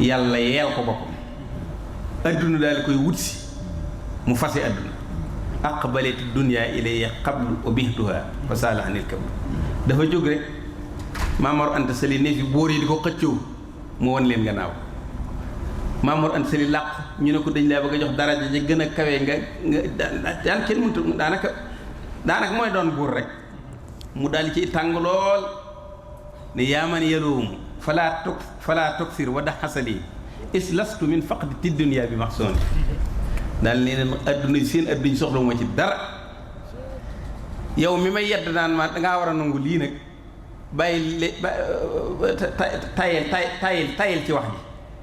yàlla yeel ko boppam adduna daal koy wut si mu fase adduna aqbalati dunya ilayya qablu wa bihtuha fa saalahanil kablu dafa jóg rek Maamor Anta Sali ne fi bóor yi di ko xëccoo mu won leen gannaaw Maamor Anta Sali làqu ñu ne ko dañ laa bëgg a jox daraja ji gën a kawe nga daan kenn mënut daanaka mooy doon buur rek mu daal ci tàng lool ne yaa man yaloomu falaa toksir wa daxasali is lastu min faqdi ti dunya bi maxsoon daal nee na adduna seen adduna soxla ma ci dara yow mi may yedd naan ma dangaa war a nangu lii nag bàyyi tayel ci wax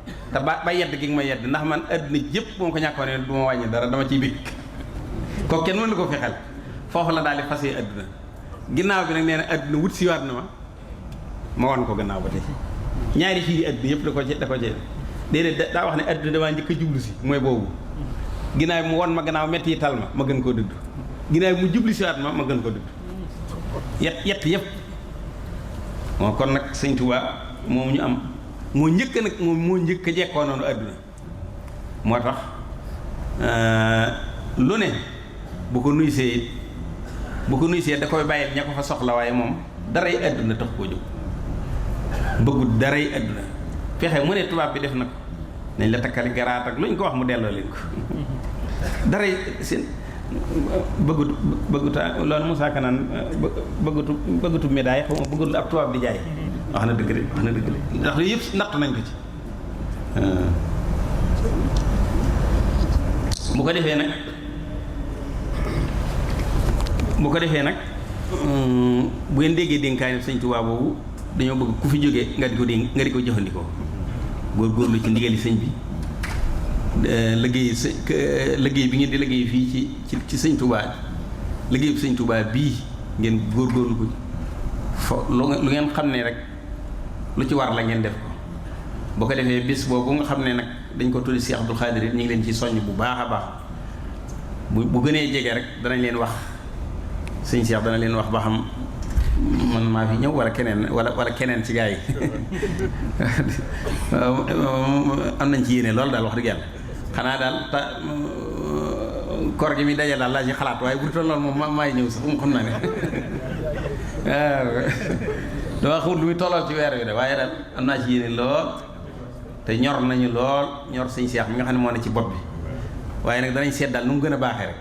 ji te ba yedd gi nga ma yedd ndax man adduna jëpp moom ko ñàkkoon ne du ma wàññi dara dama ciy bég ko kenn mënu ko fexel foofu la daal di fasee adduna ginnaaw bi nag nee na adduna wut siwaat na ma wan ko gannaaw ba tey ñaari fii di adduna yëpp da ko ci déedéet daa wax ne adduna damaa njëkk a jublu si mooy boobu ginnaaw bi mu won ma gannaaw metti yi tal ma gën koo dëdd ginnaaw bi mu jublu siwaat ma gën koo dëdd yett yëpp moo kon nag sëñ Tuubaa moom ñu am moo njëkk nag moo njëkk a jekkoo noonu adduna moo tax lu ne bu ko nuysee da koy bàyyil ña ko fa soxla waaye moom daray adduna tax koo jóg bëggut daray adduna fexe mu ne tubaab bi def na ko nañ la takkali garaat ak lu ñu ko wax mu delloo leen ko daray seen bëgguta loolu Moussa Kanaan bëggutu médaille xaw ma bëggutu ab tubaab di jaay wax na dëgg de ndax yooyu yëpp natt nañ ko ci bu ko defee nag bu ngeen déggee dénkaani sëñ Tuubaa boobu dañoo bëgg ku fi jógee nga di ko jëfandikoo góorgóorlu ci ndigali sëñ bi liggéey bi ngeen di liggéey fii ci sëñ Tuubaa liggéey bi sëñ Tuubaa bii ngeen góorgóorlu ko lu ngeen xam ne rek lu ci war la ngeen def ko boo ko defee bis boobu nga xam ne nag dañ ko tuddi Cheikh Abdoul Khadir ñu ngi leen ci soññ bu baax a baax bu gënee jege rek danañ leen wax sëñ Cheikh dana leen wax ba xam man maa fi ñëw wala keneen ci gaa yi am nañ ci yéene loolu daal wax dëgg yàlla xanaa daal koor gi mi daje daal laa ci xalaat waaye bu toll loolu moom maay ñëw sax mu xam naa ne waaw dama xamul lu muy tollool ci weer wi de waaye daal am naa ci yéene lool te ñor nañu lool ñor sëñ Cheikh mi nga xam ne moo ne ci bopp bi waaye nag danañ seet daal nu mu gën a baaxee rek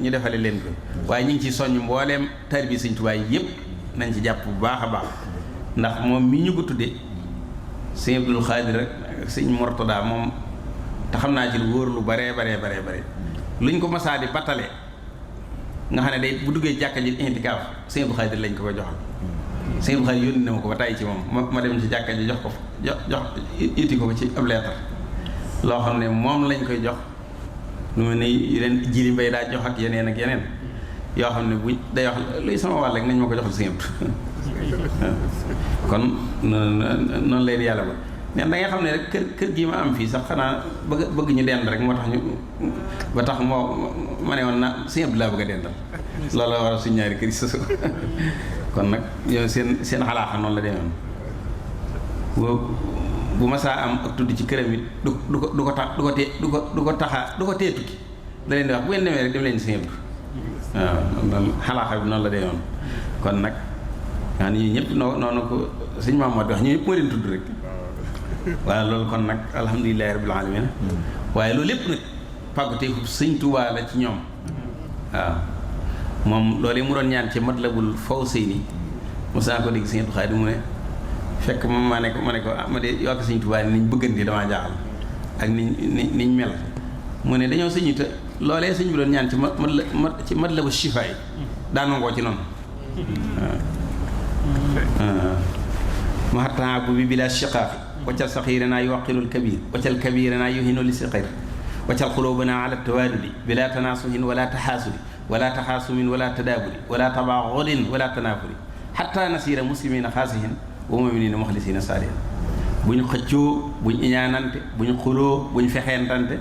ñu defale leen ko waaye ñu ngi ciy soññ mbooleem taalibe sëñ Tuubaa yëpp nañ ci jàpp bu baax a baax ndax moom mi ñu ko tuddee sëñ Abdul Xaadir rek sëñ Mortada moom te xam naa ci lu wóor lu bare luñ ko masaa di battale nga xam ne day bu duggee jàkka ji intikaaf sëñ Abdul Xaadir lañ ko koy joxal sëñ Abdul Xaadir yónni na ma ko ba tàyyi ci moom ma dem ci jàkka ji jox iti ko ci ab leetar loo xam ne moom lañ koy jox lu mel ne yeneen jili mbay daa jox ak yeneen yoo xam ne bu day wax luy sama wàll rek nañ ma ko joxal sëñ Abdu kon noonu leen yàlla ba neen da nga xam ne rek kër gii ma am fii sax xanaa bëgg ñu dend rek moo tax ñu ba tax ma ne woon na sëñ Abdou laa bëgg a dendal loolu la war a suñ ñaari kër yi soso kon nag yow seen xalaaxa noonu la demee bu masaa am ak tudd ci këram it du ko tee tukki da leen di wax bu ngeen demee rek dem leen sëñ Abdou waaw noonu xalaaxa bi noonu la demee kon nag yaa ni ñëpp noonu ko sëñ Mamadou wax ñu ñëpp moo leen tudd rek waaw loolu kon nag alhamdulilahi rabbil alamin waaye loolu lépp nag pàgguteefu sëñ Tuubaa la ci ñoom waaw moom loolu yi mu doon ñaan ci Matlabul Fawzayni mosaa ko dégg sëñ Abdou Khadre mu ne fekk ma ne ko ma de yoo ak sëñ Tuubaa niñ bëggante damaa jaaxal ak niñ mel mu ne dañoo sëñu te loolee sëñ bi doon ñaan ci Matlabu Shifaa yi daa nangoo ci noonu waaw mahataabu bi bila shiqaaqi waccal saxiiranaa yuwaqirul kabir waccal kabiranaa yuhinu li siqir waccal xuluubanaa ala tawaadudi bila tanaasuhin wala taxaasudi wala taxaasumin wala tadaaburi wala tabaaxudin wala tanaafuri xatta nasiira muslimina xaasihin wa muminina muxlisina saalihin bu ñu xëccoo bu ñu iñaanante bu ñu xuloo bu ñu fexeentante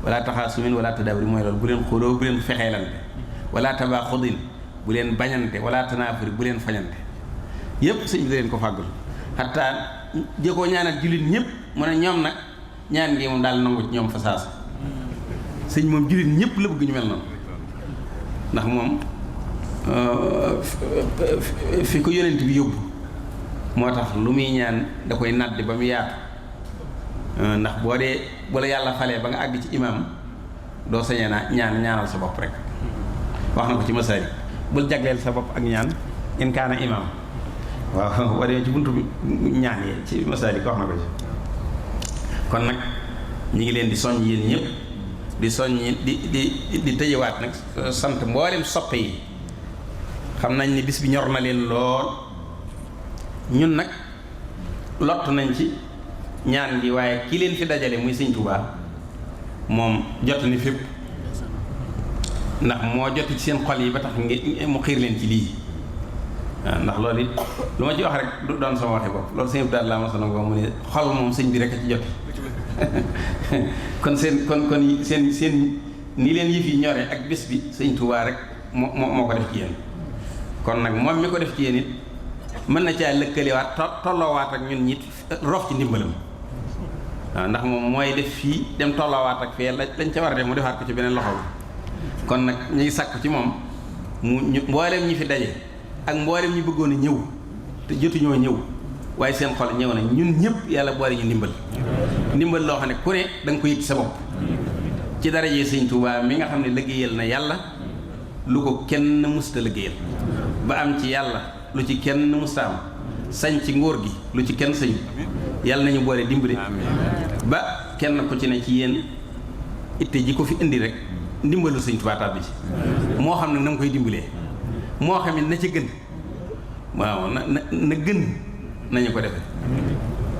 wala taxaasumin wala tadaaburi mooy loolu bu leen xuloo bu leen fexeelante wala tabaaxudin bu leen bañante wala tanaafuri bu leen fañante yépp sëñ bi da leen ko fàggul xataa jëkkoo ñaanal jullit ñëpp mu ne ñoom nag ñaan ngi moom daal nangu ci ñoom fa saasa sëñ moom jullit ñëpp la bëgg ñu mel noonu ndax moom fi ko yonent bi yóbbu moo tax lu muy ñaan da koy nàddi ba mu yaatu ndax boo la yàlla falee ba nga àgg ci imaam doo sañee naa ñaanal sa bopp rek wax na ko ci masaari bul jagleel sa bopp ak ñaan in kaana imaam waaw waree ci buntu ñaan yi ci masaali ko wax na ko ci kon nag ñi ngi leen di soññ yéen ñëpp di soññ di tëjewaat nag sant mboolem soppe yi xam nañ ni bis bi ñor na leen lool ñun nag lott nañ ci ñaan gi waaye ki leen fi dajale muy sëñ Tuubaa moom jot ni fépp ndax moo jot ci seen xol yi ba tax mu xiir leen ci lii waaw ndax loolu it lu ma ci wax rek du doon sama waxi bopp loolu sëñ daal laa ma sonal ko mu ne xol moom sëñ bi rek a ci joti kon seen ni leen yëf yi ñore ak bés bi sëñ Tuubaa rek moo ko def ci yéen kon nag moom mi ko def ci yéen it mën na caa lëkkaliwaat tolloowaat ak ñun ñit rof ci ndimbalam waaw ndax moom mooy def fii dem tolloowaat ak fee lañ ca war a def mu defaat ko ci beneen loxo bi kon nag ñu ngi sàkku ci moom mu mbooleem ñi fi daje ak mboolem ñi bëggoon a ñëw te jotuñoo ñëw waaye seen xol ñëw na ñun ñëpp yàlla boole ñu ndimbal loo xam ne ku ne da nga ko yëg ci sa bopp ci darajee sëñ Tuubaa mi nga xam ne liggéeyal na yàlla lu ko kenn musta liggéeyal ba am ci yàlla lu ci kenn musta am sañ ci nguur gi lu ci kenn sañu yàlla nañu boole dimbali ba kenn ku ci ne ci yéen itte ji ko fi indi rek ndimbalu sëñ Tuubaa tàbbi ci moo xam ne na nga koy dimbalee moo xam ne na ci gën waaw na gën nañu ko defe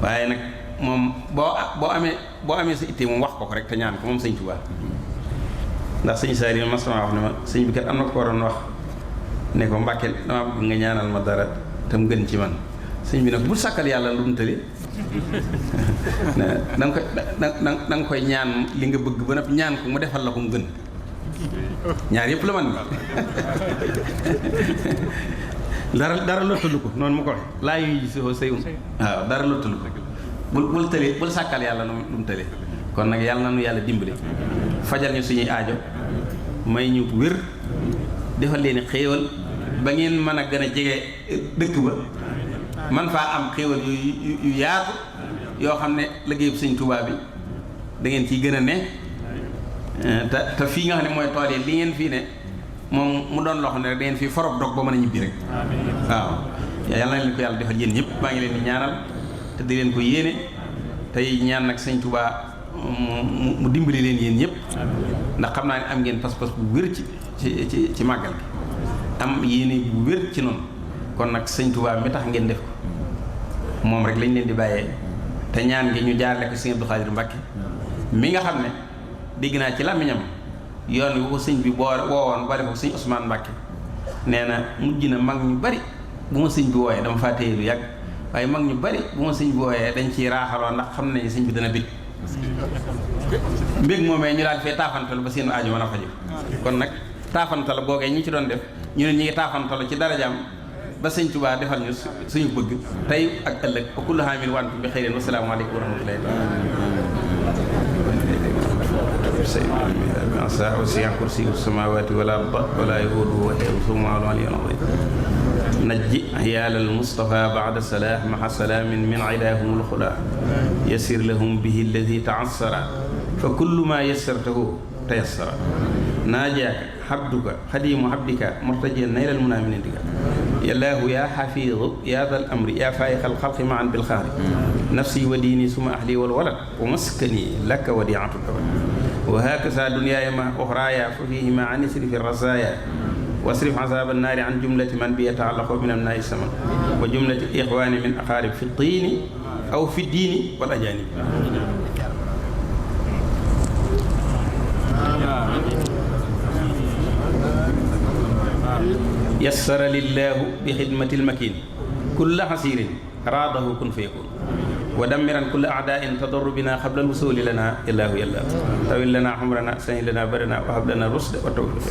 waaye nag moom boo amee sa itte moom wax ko rek te ñaan ko moom sëñ Tuubaa ndax sëñ Saari mas sama wax ne ma sëñ bi kat am na ko waroon wax ne ko Mbàkke dama bëgg nga ñaanal ma dara te mu gën ci man sëñ bi nag bu sàkkal yàlla lu mu tële da nga koy ñaan li nga bëgg ba noppi ñaan ko mu defal la ko mu gën ñaar yëpp la man dara lottalu ko noonu mu ko waxee laa yuy ji soo sëyun waaw dara lottalu ko bul tële bul sàkkal yàlla lu mu tële kon nag yàlla na nu yàlla dimbali fajal ñu suñuy aajo may ñu wér defal leen xéewal ba ngeen mën a gën a jege dëkk ba man faa am xéewal yu yaatu yoo xam ne liggéeyub sëñ Tuubaa bi da ngeen ciy gën a ne te fii nga xam ne mooy tool yi li ngeen fii ne moom mu doon loo xam ne rek da ngeen fii forog dog ba mën a ñibbi rek waaw yàlla na leen ko yàlla defal yéen ñëpp maa ngi leen di ñaanal te di leen ko yéene tey ñaan nag sëñ Tuubaa mu dimbali leen yéen ñëpp ndax xam naa ne am ngeen pas-pas bu wér ci màggal gi am yéene bu wér ci noonu kon nag sëñ Tuubaa mi tax ngeen def ko moom rek lañ leen di bàyyee te ñaan gi ñu jaarale ko sëñ Abdou Khadre Mbacké mi nga xam ne dégg naa ci làmmiñam yoon wi ko sëñ bi woowoon bari ko sëñ Ousmane Mbacké nee na mujj na mag ñu bari bu ma sëñ bi wooyee dama faa téye lu yàgg waaye mag ñu bari bu ma sëñ bi wooyee dañ ciy raaxaloo ndax xam nañu sëñ bi dana bég mbég moomee ñu daal fee taafantal ba seen aajo mën a faju kon nag taafantal googee ñi ci doon def ñu ne ñi ngi taafantalu ci darajaam ba sëñ Tuubaa defal ñu suñu bëgg tey ak ëllëg wa kullu aamin wa antum bi xayrin wa salaamu aleykum wa rahmatullahi taala wasi'a kursiyyu samaawaati wal arda wa laa yahuuduhu hifzuhumaa wa huwal aliyyul aziim najji hiyaal al-Mustafaa ba'da salaah ma'a salaamin min idaahumul xulaa yassir lahum bihi allazii ta'assara fa kullu maa yassartahu tayassara naajaaka abduka xadiimu abdika murtajiyan naylal munaa min indika yallaahu yaa xafiidu yaa dal amri yaa faayiqal xalqi maan bil xaari nafsi wa diini suma ahli wal walad wa maskani laka wadiatun abad wa hakaza dunyaaya ma uxraaya fa fiihima an isrifi rasaaya wasrif azaaba annaari an jumlati man bi yataallaqu min amnaai saman wa jumlati ixwaani min aqaarib fi tiini aw fi diini wal ajaanib yassara lillaahu bi xidmatil makin kulla xasiirin raadahu kun fa yakun wa dammiran kulla aadain tadorru bina xabla alwusuli lana yallaahu yallaahu tawil lana xumrana sahin lana barana wa hab lana rusda wa tawfiq